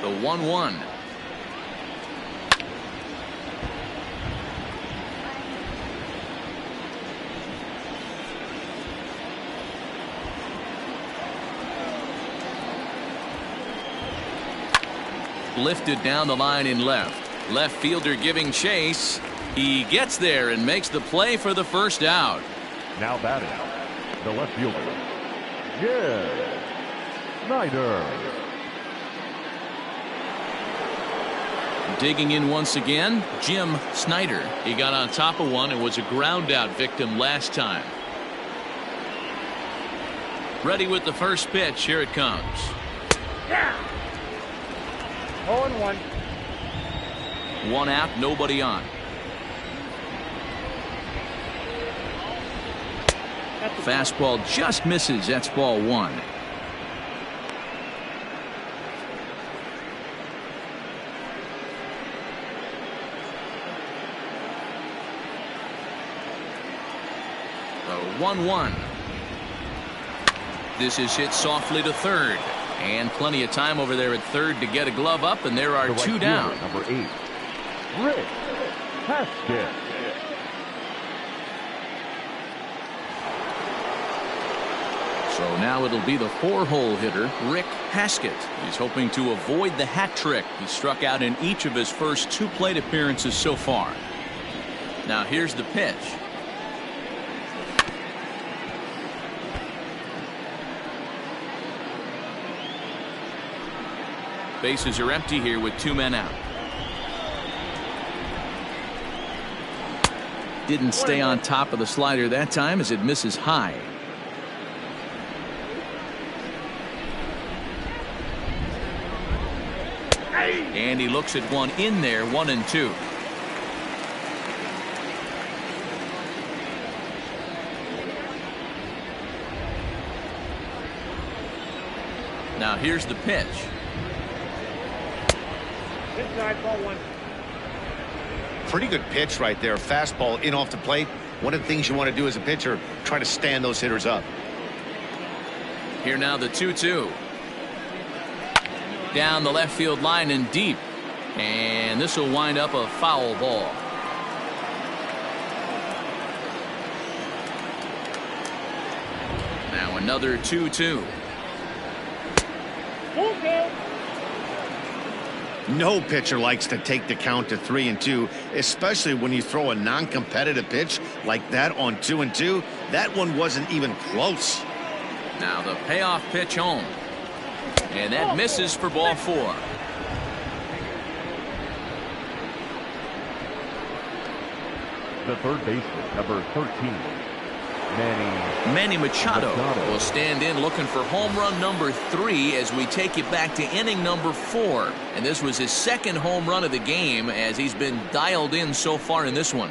The 1-1. Lifted down the line in left. Left fielder giving chase. He gets there and makes the play for the first out. Now batting, the left fielder, Snyder. Digging in once again, Jim Snyder. He got on top of one and was a ground out victim last time. Ready with the first pitch. Here it comes. 0-1. One out, nobody on. Fastball just misses. That's ball one. The 1-1. This is hit softly to third. And plenty of time over there at third to get a glove up, and there are The right two down. fielder, number 8, Rick Haskett. So now it'll be the 4-hole hitter, Rick Haskett. He's hoping to avoid the hat trick. He struck out in each of his first 2 plate appearances so far. Now here's the pitch. Bases are empty here with 2 men out. Didn't stay on top of the slider that time as it misses high. And he looks at one in there, 1-2. Now here's the pitch. Inside, ball 1. Pretty good pitch right there. Fastball in off the plate. One of the things you want to do as a pitcher, try to stand those hitters up. Here now the 2-2. Down the left field line and deep. And this will wind up a foul ball. Now another 2-2. No pitcher likes to take the count to 3-2, especially when you throw a non-competitive pitch like that on 2-2. That one wasn't even close. Now the payoff pitch home. And that misses for ball 4. The third baseman, number 13, Manny Machado will stand in looking for home run number 3 as we take you back to inning number 4. And this was his second home run of the game as he's been dialed in so far in this one.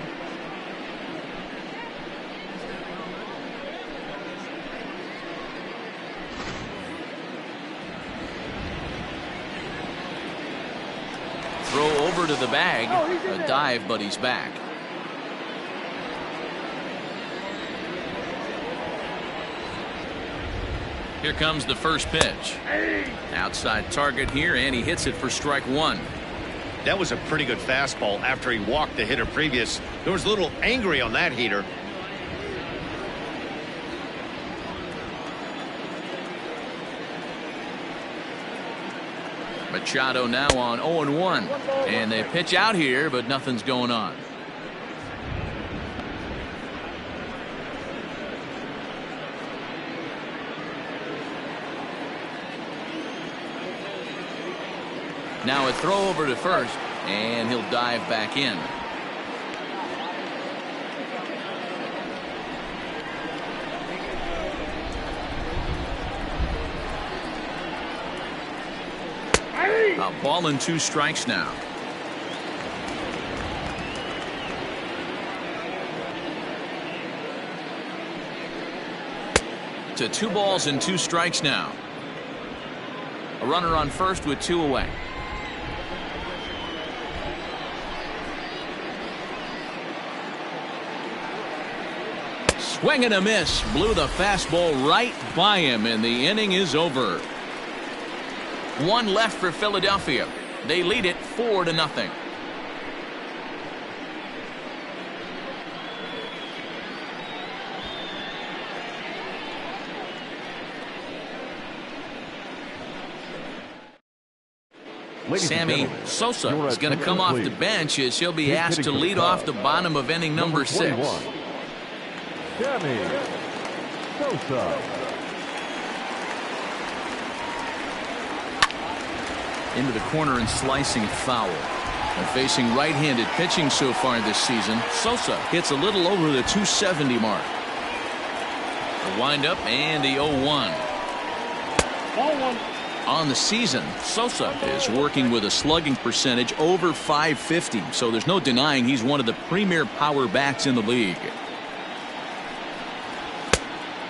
Throw over to the bag. A dive, but he's back. Here comes the first pitch. Outside target here, and he hits it for strike 1. That was a pretty good fastball after he walked the hitter previous. There was a little angry on that heater. Machado now on 0-1. And they pitch out here, but nothing's going on. Now a throw over to first, and he'll dive back in. A ball and 2 strikes now. To 2 balls and 2 strikes now. A runner on first with 2 away. Swing and a miss. Blew the fastball right by him, and the inning is over. 1 left for Philadelphia. They lead it 4-0. Sammy Sosa is going to come off the bench as he'll be asked to lead off the bottom of inning number 6. Sammy Sosa. Into the corner and slicing foul. And facing right-handed pitching so far this season, Sosa hits a little over the 270 mark. The windup and the 0-1. Ball one. On the season, Sosa is working with a slugging percentage over .550, so there's no denying he's one of the premier power bats in the league.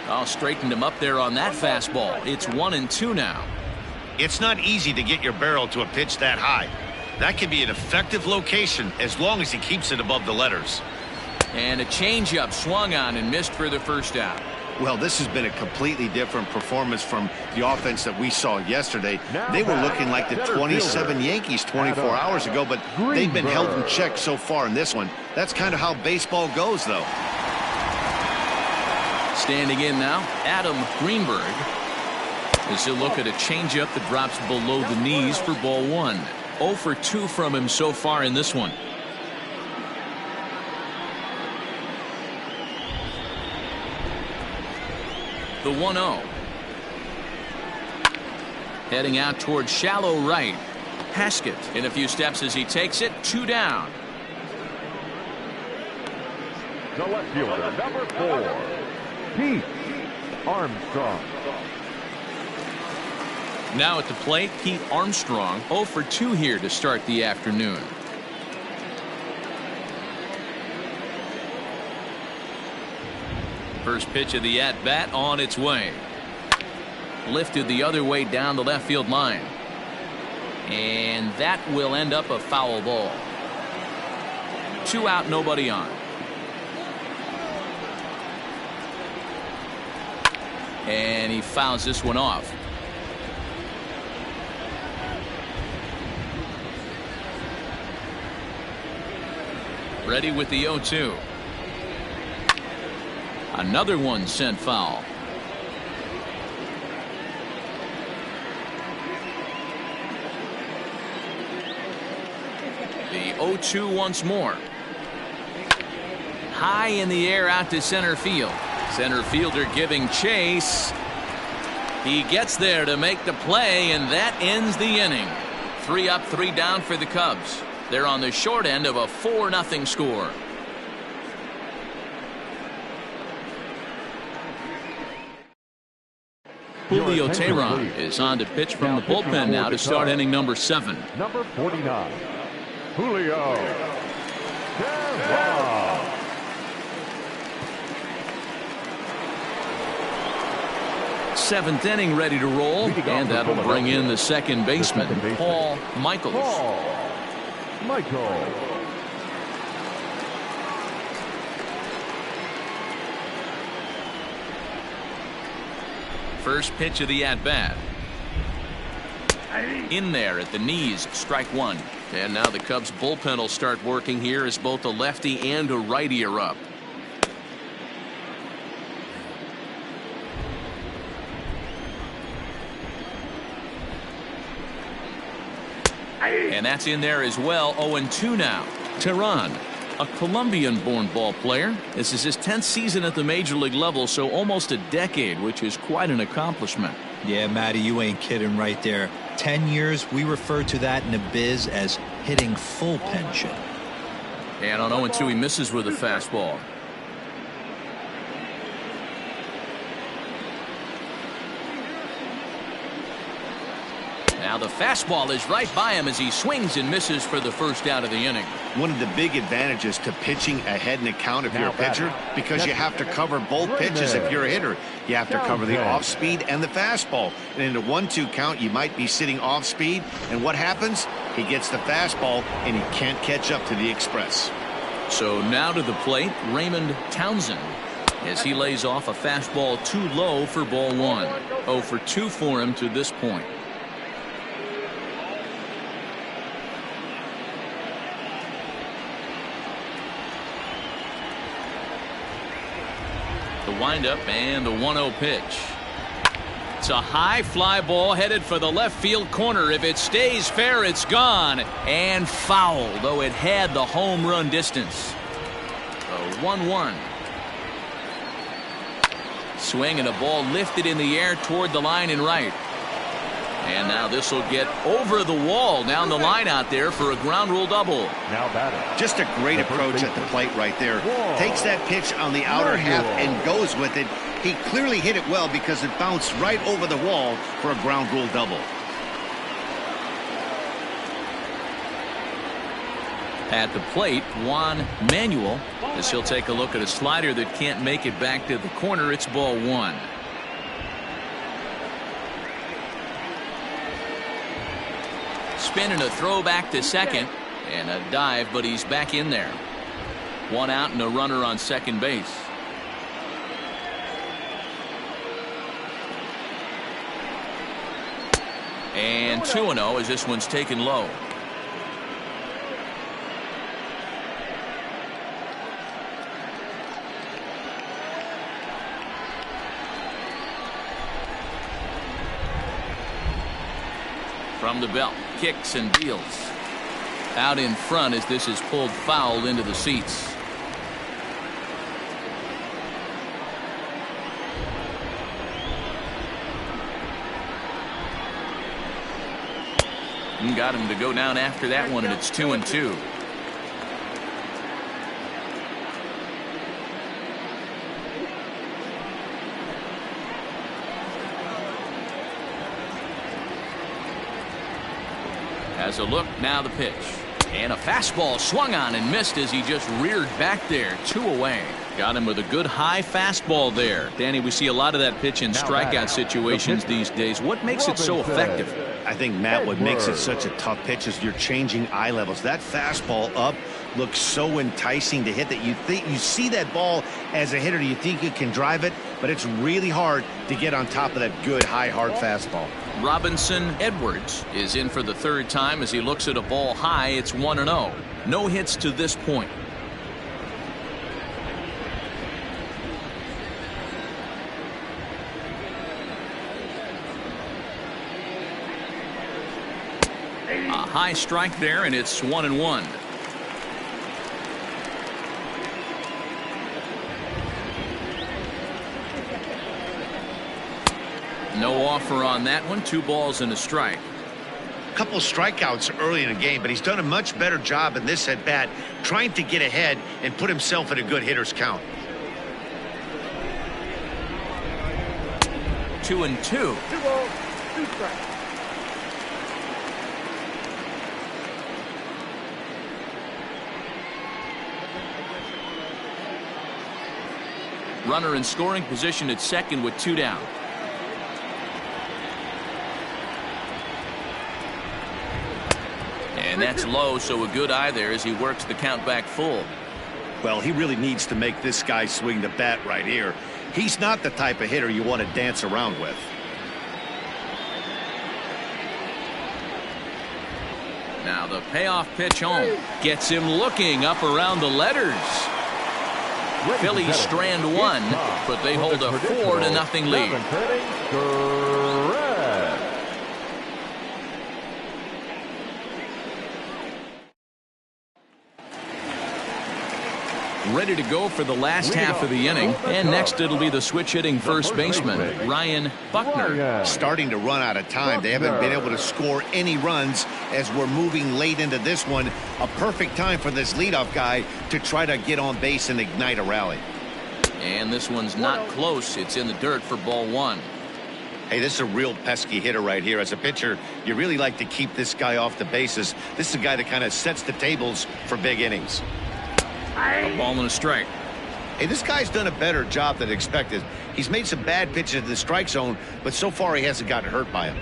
Oh, straightened him up there on that fastball. It's 1-2 now. It's not easy to get your barrel to a pitch that high. That can be an effective location as long as he keeps it above the letters. And a changeup swung on and missed for the first out. Well, this has been a completely different performance from the offense that we saw yesterday. They were looking like the 27 Yankees 24 hours ago, but they've been held in check so far in this one. That's kind of how baseball goes, though. Standing in now, Adam Greenberg. As he'll look at a changeup that drops below the knees for ball one. 0 for 2 from him so far in this one. The 1-0. Heading out towards shallow right. Haskett in a few steps as he takes it. 2 down. The left fielder, number 4, Pete Armstrong. Now at the plate, Pete Armstrong. 0 for 2 here to start the afternoon. First pitch of the at-bat on its way. Lifted the other way down the left field line. And that will end up a foul ball. 2 out, nobody on. And he fouls this one off. Ready with the 0-2. Another one sent foul. The 0-2 once more. High in the air out to center field. Center fielder giving chase. He gets there to make the play, and that ends the inning. 3 up, 3 down for the Cubs. They're on the short end of a 4-0 score. Julio Teheran is on to pitch from the bullpen now to start inning number 7. Number 49, Julio Teheran. Seventh inning ready to roll, and that'll bring in the second baseman, Paul Michaels. First pitch of the at-bat. In there at the knees, strike 1. And now the Cubs bullpen will start working here as both a lefty and a righty are up. And that's in there as well. 0-2 now. Teheran, a Colombian-born ball player. This is his 10th season at the major league level, so almost a decade, which is quite an accomplishment. Yeah, Matty, you ain't kidding right there. 10 years, we refer to that in the biz as hitting full pension. And on 0-2, he misses with a fastball. Now the fastball is right by him as he swings and misses for the first out of the inning. One of the big advantages to pitching ahead in the count if you're a pitcher, because you have to cover both pitches if you're a hitter. You have to cover the off speed and the fastball. And in a 1-2 count, you might be sitting off speed. And what happens? He gets the fastball and he can't catch up to the express. So now to the plate, Raymond Townsend, as he lays off a fastball too low for ball 1. 0 for 2 for him to this point. The windup and the 1-0 pitch. It's a high fly ball headed for the left field corner. If it stays fair, it's gone and foul, though it had the home run distance. A 1-1. Swing and a ball lifted in the air toward the line and right. And now this will get over the wall down the line out there for a ground rule double. Now batting. Just a great approach at the plate right there. Takes that pitch on the outer half and goes with it. He clearly hit it well because it bounced right over the wall for a ground rule double. At the plate, Juan Manuel, as he'll take a look at a slider that can't make it back to the corner. It's ball one. Spin and a throw back to second, and a dive, but he's back in there. One out and a runner on second base. And 2-0 as this one's taken low. From the belt, kicks and deals. Out in front as this is pulled foul into the seats. And got him to go down after that one, and it's 2-2. As a look, now the pitch. And a fastball swung on and missed as he just reared back there. 2 away. Got him with a good high fastball there. Danny, we see a lot of that pitch in strikeout situations these days. What makes it so effective? I think, Matt, what makes it such a tough pitch is you're changing eye levels. That fastball up looks so enticing to hit that you see that ball as a hitter. You think you can drive it, but it's really hard to get on top of that good high hard fastball. Robinson Edwards is in for the third time as he looks at a ball high. It's 1-0. No hits to this point. A high strike there, and it's 1-1. No offer on that one. 2 balls and a strike. A couple strikeouts early in the game, but he's done a much better job in this at bat trying to get ahead and put himself in a good hitter's count. 2-2. 2 balls, 2 strikes. Runner in scoring position at second with 2 down. And that's low, so a good eye there as he works the count back full. Well, he really needs to make this guy swing the bat right here. He's not the type of hitter you want to dance around with. Now the payoff pitch home gets him looking up around the letters. Phillies strand 1, but they hold a 4-0 lead. Ready to go for the last half of the inning, and next it'll be the switch-hitting first baseman, Ryan Buckner. Starting to run out of time. They haven't been able to score any runs as we're moving late into this one. A perfect time for this leadoff guy to try to get on base and ignite a rally. And this one's not close. It's in the dirt for ball 1. Hey, this is a real pesky hitter right here. As a pitcher, you really like to keep this guy off the bases. This is a guy that kind of sets the tables for big innings. A ball and a strike. Hey, this guy's done a better job than expected. He's made some bad pitches in the strike zone, but so far he hasn't gotten hurt by him.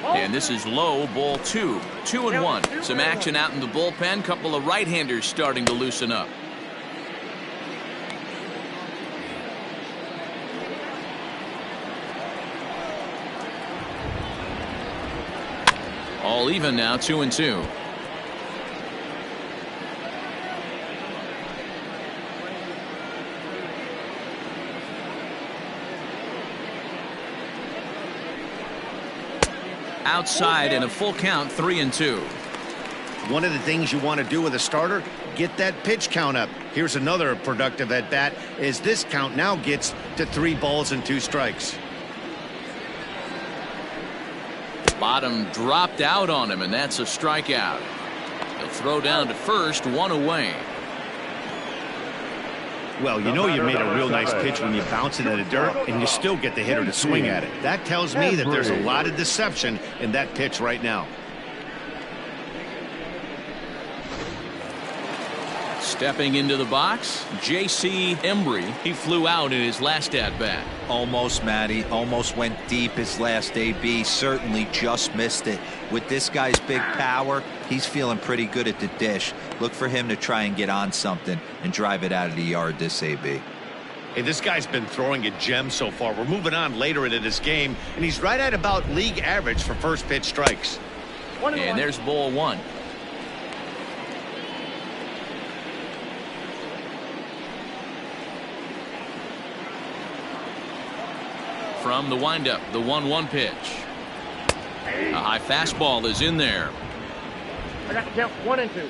And this is low, ball 2. 2-1. Some action out in the bullpen. Couple of right-handers starting to loosen up. All even now, 2-2. Outside and a full count, 3-2. One of the things you want to do with a starter, get that pitch count up. Here's another productive at bat as this count now gets to 3 balls and 2 strikes. Bottom dropped out on him, and that's a strikeout. He'll throw down to first, 1 away. Well, you know you made a real nice pitch when you bounce it in the dirt and you still get the hitter to swing at it. That tells me that there's a lot of deception in that pitch right now. Stepping into the box, J.C. Embry. He flew out in his last at-bat. Almost, Matty. Almost went deep his last AB. Certainly just missed it. With this guy's big power, he's feeling pretty good at the dish. Look for him to try and get on something and drive it out of the yard this AB. Hey, this guy's been throwing a gem so far. We're moving on later into this game, and he's right at about league average for first pitch strikes. And there's ball 1. From the windup, the 1-1 pitch. A high fastball is in there. I got to count 1 and 2.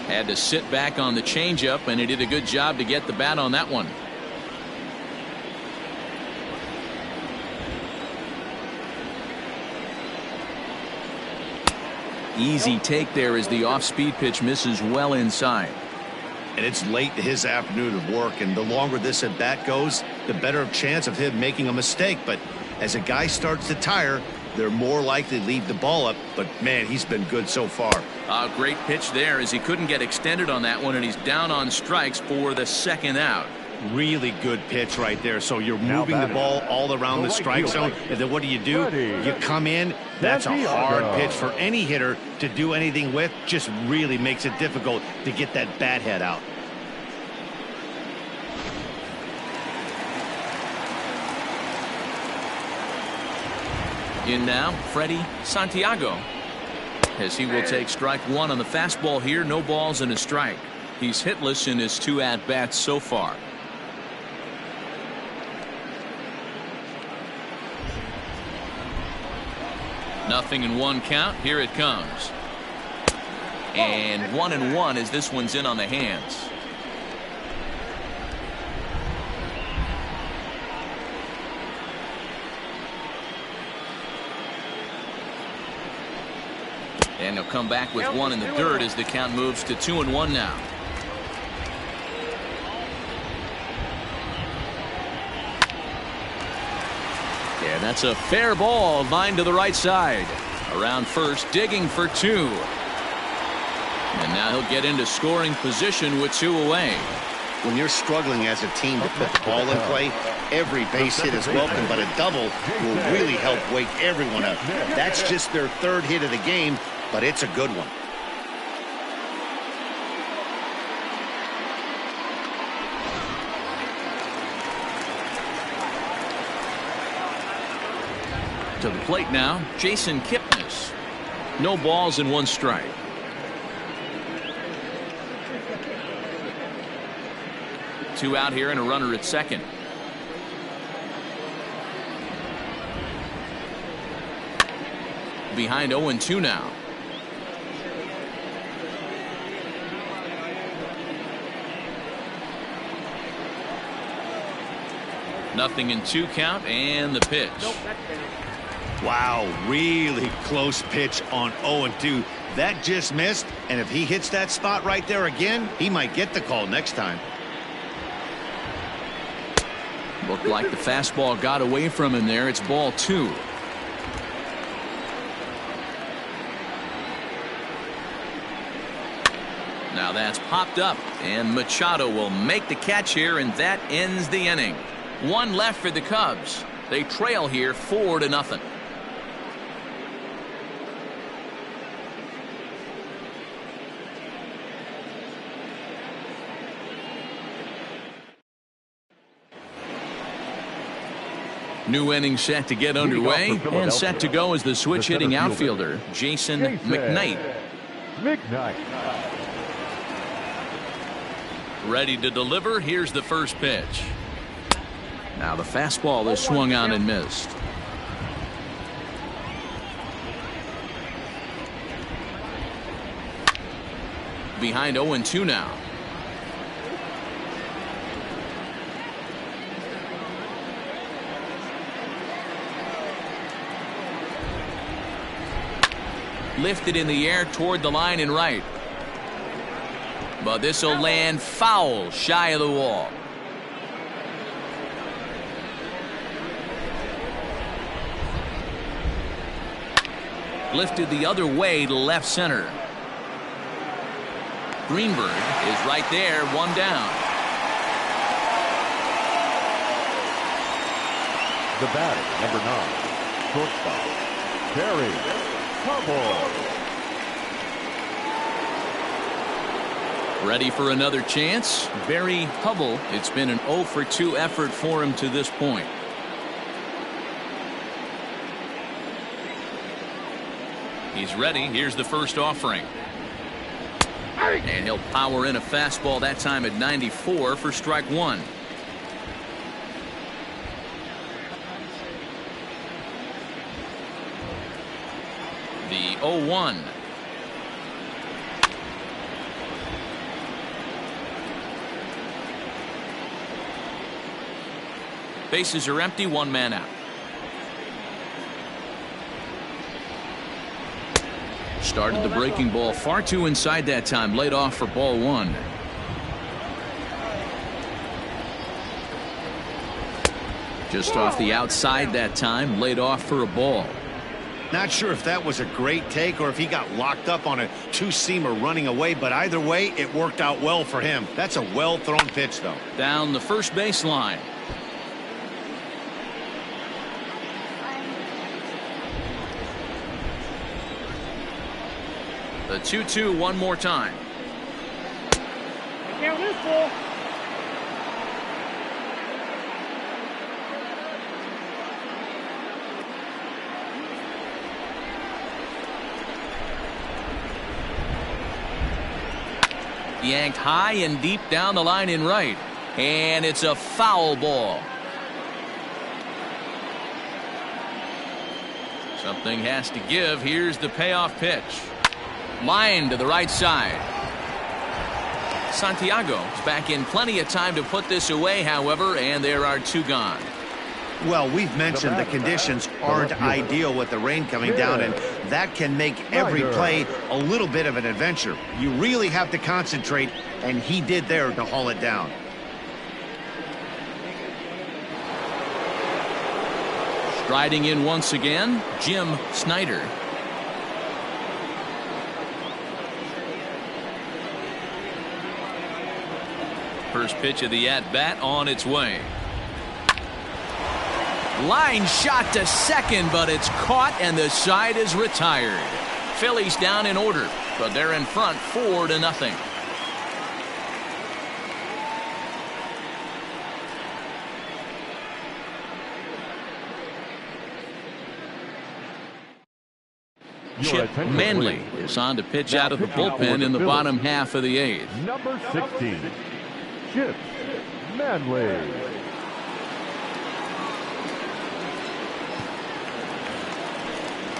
Had to sit back on the changeup, and he did a good job to get the bat on that one. Easy take there as the off-speed pitch misses well inside. And it's late in his afternoon of work, and the longer this at bat goes, the better chance of him making a mistake. But as a guy starts to tire, they're more likely to leave the ball up. But man, he's been good so far. A great pitch there as he couldn't get extended on that one, and he's down on strikes for the 2nd out. Really good pitch right there. So you're moving the ball all around the strike zone, and then what do? You come in. That's a hard pitch for any hitter to do anything with. Just really makes it difficult to get that bat head out. In now, Freddie Santiago, as he will take strike 1 on the fastball here. No balls and a strike. He's hitless in his 2 at-bats so far. Nothing in 1 count. Here it comes. And 1-1 as this one's in on the hands. And he'll come back with 1 in the dirt as the count moves to 2-1 now. Yeah, that's a fair ball, line to the right side. Around first, digging for 2. And now he'll get into scoring position with 2 away. When you're struggling as a team to put the ball in play, every base hit is welcome, but a double will really help wake everyone up. That's just their 3rd hit of the game, but it's a good one. To the plate now, Jason Kipnis. No balls and 1 strike. Two out here and a runner at second. Behind 0-2 now. Nothing in 2 count, and the pitch. Wow, really close pitch on 0-2. That just missed, and if he hits that spot right there again, he might get the call next time. Looked like the fastball got away from him there. It's ball 2. Now that's popped up, and Machado will make the catch here, and that ends the inning. 1 left for the Cubs. They trail here 4-0. New inning set to get underway, and set to go is the switch hitting outfielder, Jason McKnight. Ready to deliver. Here's the first pitch. Now the fastball is swung on and missed. behind 0-2 now. Lifted in the air toward the line and right. But this will land foul shy of the wall. Lifted the other way to left center. Greenberg is right there, one down. The batter, number 9, shortstop, Barry Hubble. Ready for another chance? Barry Hubble. It's been an 0-for-2 effort for him to this point. He's ready. Here's the first offering. And he'll power in a fastball, that time at 94 for strike one. The 0-1. Bases are empty, one man out. Started the breaking ball far too inside that time, laid off for ball one. Just off the outside that time, laid off for a ball. Not sure if that was a great take or if he got locked up on a two-seamer running away, but either way, it worked out well for him. That's a well-thrown pitch, though. Down the first baseline. The 2-2 one more time. Count this ball. Yanked high and deep down the line in right. And it's a foul ball. Something has to give. Here's the payoff pitch. Line to the right side. Santiago is back in plenty of time to put this away, however, and there are two gone. Well, we've mentioned the conditions aren't ideal with the rain coming down, and that can make every play a little bit of an adventure. You really have to concentrate, and he did there to haul it down. Striding in once again, Jim Snyder. First pitch of the at-bat on its way. Line shot to second, but it's caught and the side is retired. Phillies down in order, but they're in front 4-0. Chip Manley is on to pitch out of the bullpen in the bottom half of the eighth. Number 16, Chip Manley.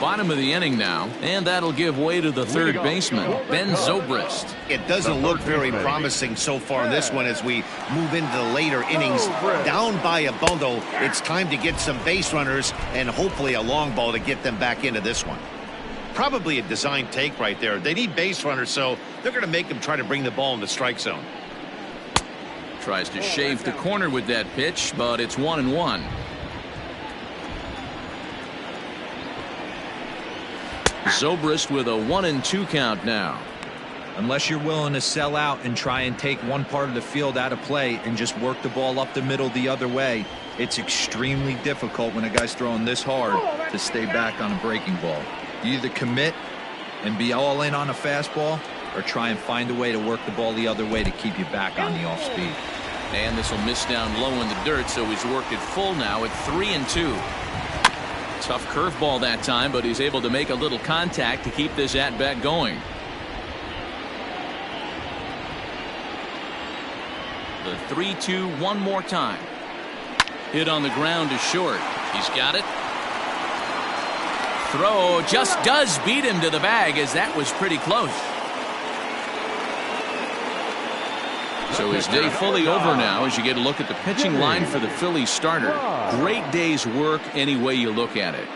Bottom of the inning now, and that'll give way to the third baseman, Ben Zobrist. It doesn't look very promising so far in this one as we move into the later innings. Down by a bundle, it's time to get some base runners and hopefully a long ball to get them back into this one. Probably a design take right there. They need base runners, so they're going to make them try to bring the ball in the strike zone. Tries to shave the corner with that pitch, but it's 1-1. Zobrist with a 1-2 count now. Unless you're willing to sell out and try and take one part of the field out of play and just work the ball up the middle the other way, it's extremely difficult when a guy's throwing this hard to stay back on a breaking ball. You either commit and be all in on a fastball or try and find a way to work the ball the other way to keep you back on the off speed. And this will miss down low in the dirt, so he's worked it full now at 3-2. Tough curveball that time, but he's able to make a little contact to keep this at-bat going. The 3-2 one more time. Hit on the ground to short. He's got it. Throw just does beat him to the bag, as that was pretty close. So his day fully over now as you get a look at the pitching line for the Phillies starter. Great day's work any way you look at it.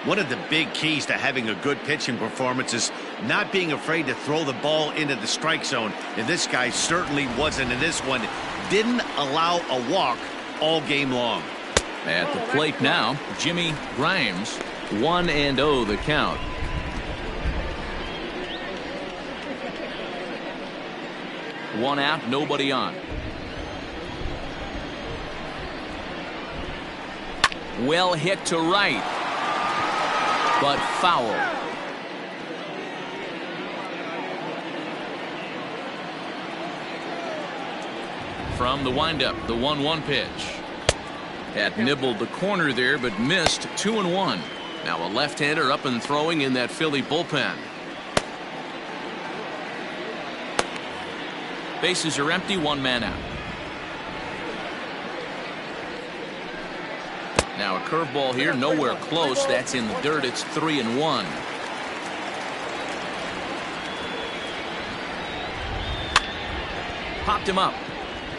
One of the big keys to having a good pitching performance is not being afraid to throw the ball into the strike zone. And this guy certainly wasn't in this one. Didn't allow a walk all game long. At the plate now, Jimmy Grimes, 1-0 the count. One out, nobody on. Well hit to right, but foul. From the windup, the 1-1 pitch. Had nibbled the corner there, but missed. 2-1. Now a left-hander up and throwing in that Philly bullpen. Bases are empty, one man out. Now a curveball here, nowhere close. That's in the dirt. It's 3-1. Popped him up.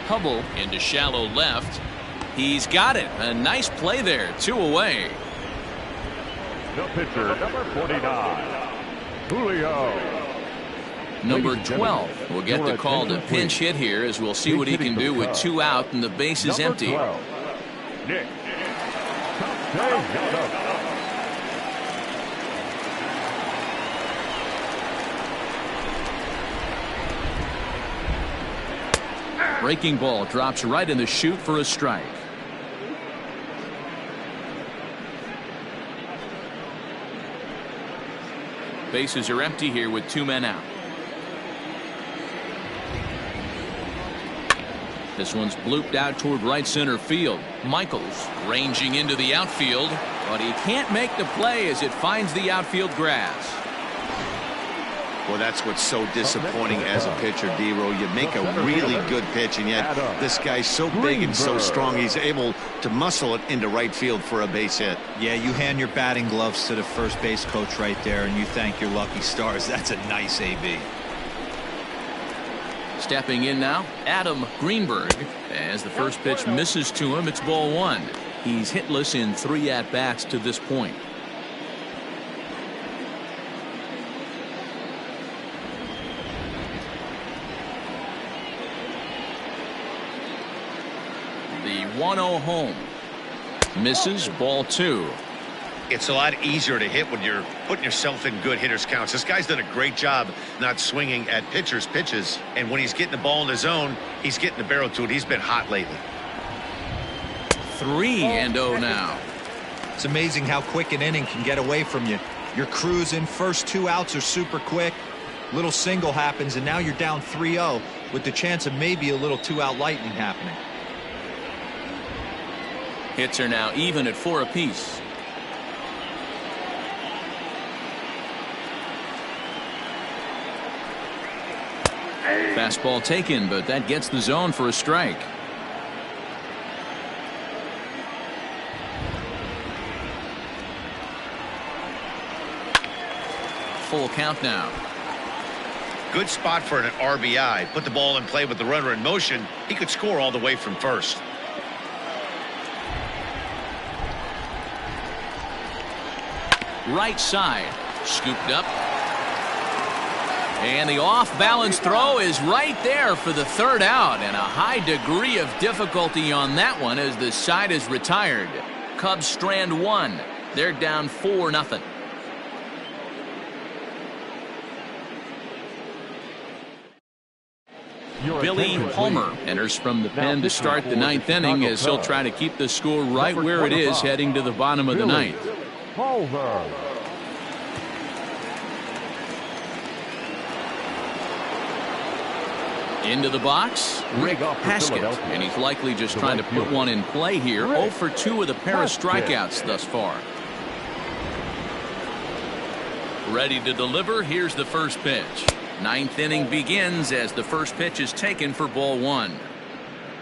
Hubble into shallow left. He's got it. A nice play there. 2 away. The pitcher, number 49, Julio. Number 12 will get the call to pinch hit here, as we'll see what he can do with 2 out and the base is empty. Nick. Breaking ball drops right in the chute for a strike. Bases are empty here with 2 men out. This one's blooped out toward right center field. Michaels ranging into the outfield, but he can't make the play as it finds the outfield grass. Well, that's what's so disappointing as a pitcher, D-Row. You make a really good pitch, and yet this guy's so big and so strong, he's able to muscle it into right field for a base hit. Yeah, you hand your batting gloves to the first base coach right there, and you thank your lucky stars. That's a nice AB. Stepping in now, Adam Greenberg. As the first pitch misses to him, it's ball 1. He's hitless in 3 at-bats to this point. The 1-0 home. Misses, ball 2. It's a lot easier to hit when you're putting yourself in good hitters counts. This guy's done a great job not swinging at pitchers' pitches, and when he's getting the ball in the zone, he's getting the barrel to it. He's been hot lately. 3-0 now. It's amazing how quick an inning can get away from you. You're cruising, first 2 outs are super quick, little single happens, and now you're down 3-0 with the chance of maybe a little 2-out lightning happening. Hits are now even at 4 apiece. Fastball taken, but that gets the zone for a strike. Full count now. Good spot for an RBI. Put the ball in play with the runner in motion. He could score all the way from first. Right side. Scooped up. And the off-balance throw is right there for the 3rd out, and a high degree of difficulty on that one as the side is retired. Cubs strand 1. They're down 4-0. Billy Palmer enters from the pen to start the 9th inning as he'll try to keep the score right where it is heading to the bottom of the 9th. Into the box, Rick Haskett, and he's likely just trying to put one in play here. 0 for 2 with a pair of strikeouts thus far. Ready to deliver. Here's the first pitch. 9th inning begins as the first pitch is taken for ball 1.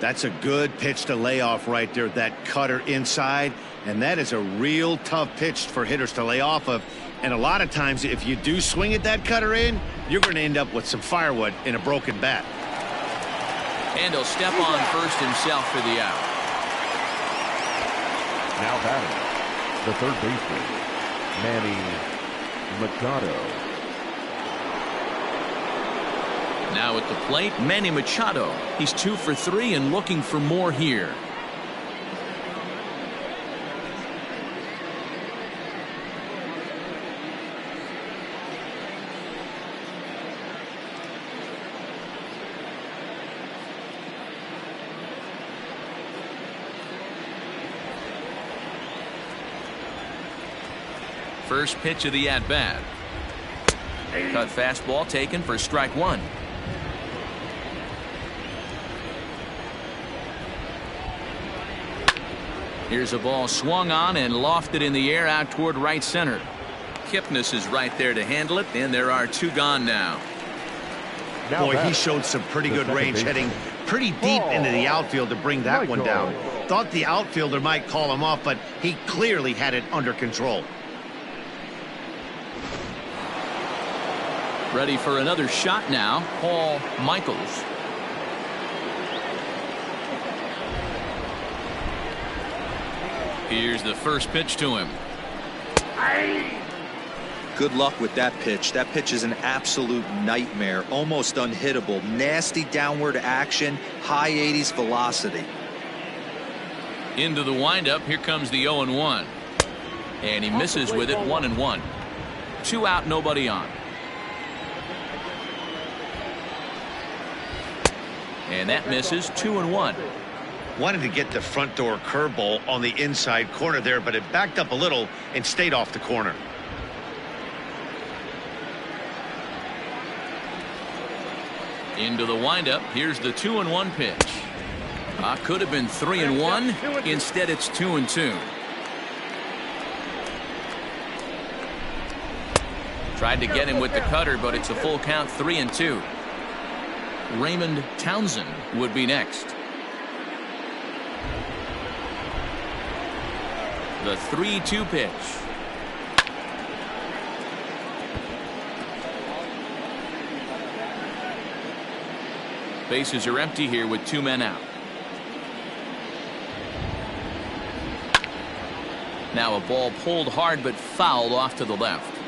That's a good pitch to lay off right there. That cutter inside, and that is a real tough pitch for hitters to lay off of. And a lot of times, if you do swing at that cutter in, you're going to end up with some firewood in a broken bat. And he'll step on first himself for the out. Now batting, the third baseman, Manny Machado. Now at the plate, Manny Machado. He's 2 for 3 and looking for more here. First pitch of the at-bat. Cut fastball taken for strike 1. Here's a ball swung on and lofted in the air out toward right center. Kipnis is right there to handle it, and there are 2 gone now. Boy, he showed some pretty good range, heading pretty deep into the outfield to bring that one down. Thought the outfielder might call him off, but he clearly had it under control. Ready for another shot now, Paul Michaels. Here's the first pitch to him. Good luck with that pitch. That pitch is an absolute nightmare, almost unhittable. Nasty downward action, high 80s velocity. Into the windup, here comes the 0-1. And he misses with it, 1-1. 2 out, nobody on. And that misses, 2-1. Wanted to get the front door curveball on the inside corner there, but it backed up a little and stayed off the corner. Into the windup, here's the 2-1 pitch. Could have been 3-1. Instead, it's 2-2. Tried to get him with the cutter, but it's a full count, 3-2. Raymond Townsend would be next. The 3-2 pitch. Bases are empty here with 2 men out. Now a ball pulled hard but fouled off to the left.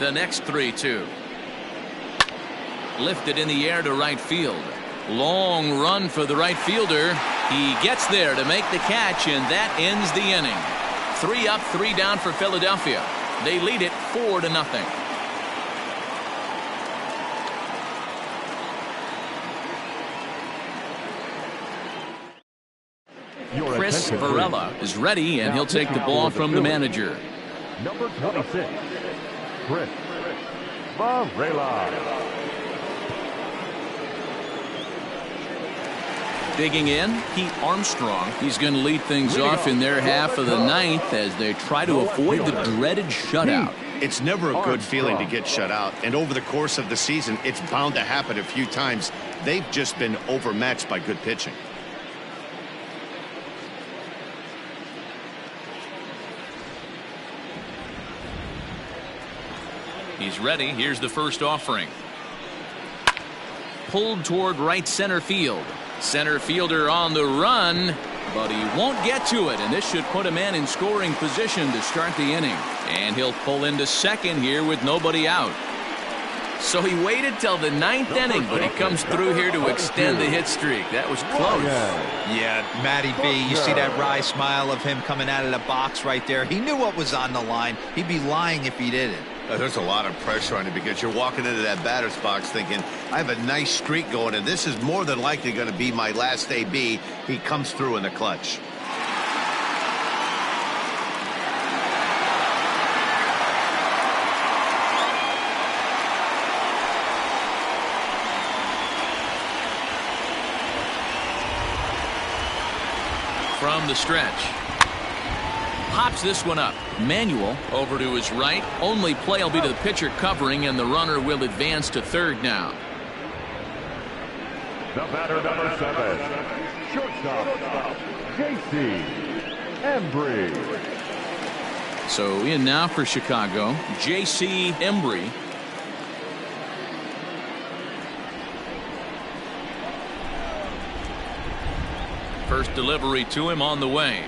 The next 3-2. Lifted in the air to right field. Long run for the right fielder. He gets there to make the catch, and that ends the inning. 3 up, 3 down for Philadelphia. They lead it 4-0. Chris Varela is ready, and he'll take the ball from the manager. Number 26, Chris Varela. Digging in, Pete Armstrong. He's going to lead things off in their half of the ninth as they try to avoid the dreaded shutout. It's never a good feeling to get shut out, and over the course of the season, it's bound to happen a few times. They've just been overmatched by good pitching. He's ready. Here's the first offering. Pulled toward right center field. Center fielder on the run, but he won't get to it, and this should put a man in scoring position to start the inning. And he'll pull into second here with nobody out. So he waited till the 9th inning, but he comes through here to extend the hit streak. That was close. Yeah, Matty B, you see that wry smile of him coming out of the box right there. He knew what was on the line. He'd be lying if he didn't. There's a lot of pressure on him because you're walking into that batter's box thinking, I have a nice streak going, and this is more than likely going to be my last AB. He comes through in the clutch. From the stretch. Pops this one up. Manuel over to his right. Only play will be to the pitcher covering, and the runner will advance to third now. The batter, number 7, shortstop, J.C. Embry. So in now for Chicago, J.C. Embry. First delivery to him on the way.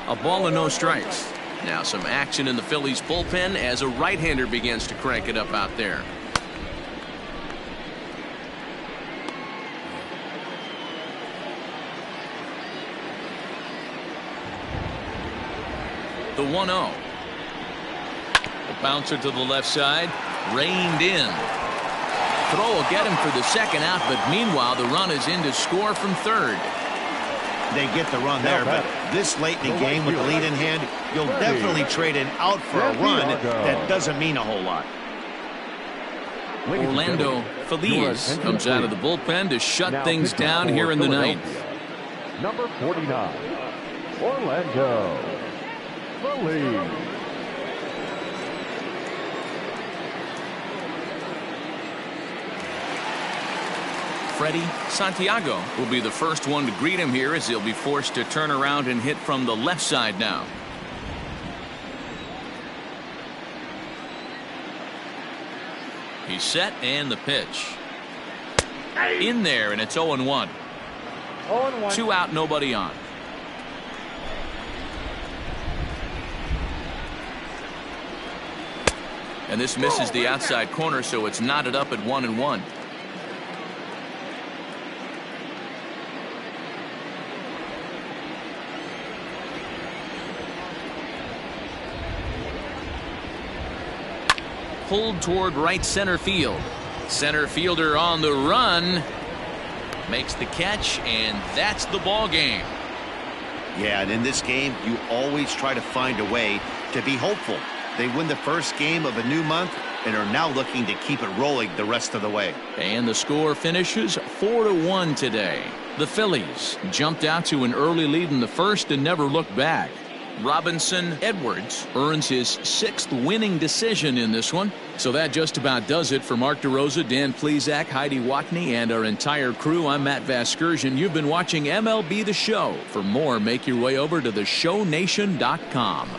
A ball and no strikes. Now some action in the Phillies bullpen as a right-hander begins to crank it up out there. The 1-0. The bouncer to the left side, reined in. Throw will get him for the second out, but meanwhile the run is in to score from third. They get the run there, but this late in the game with the lead in hand, you'll definitely trade an out for a run that doesn't mean a whole lot. Orlando Phillies comes out of the bullpen to shut things down here in the ninth. Number 49, Orlando Phillies. Freddie Santiago will be the first one to greet him here as he'll be forced to turn around and hit from the left side now. He's set and the pitch. In there, and it's 0-1. 0-1. 2 out, nobody on. And this misses the outside corner, so it's knotted up at 1-1. Pulled toward right center field. Center fielder on the run. Makes the catch, and that's the ball game. Yeah, and in this game, you always try to find a way to be hopeful. They win the first game of a new month and are now looking to keep it rolling the rest of the way. And the score finishes 4-1 today. The Phillies jumped out to an early lead in the first and never looked back. Robinson Edwards earns his 6th winning decision in this one. So that just about does it for Mark DeRosa, Dan Plesac, Heidi Watney, and our entire crew. I'm Matt Vasgersian. You've been watching MLB The Show. For more, make your way over to theshownation.com.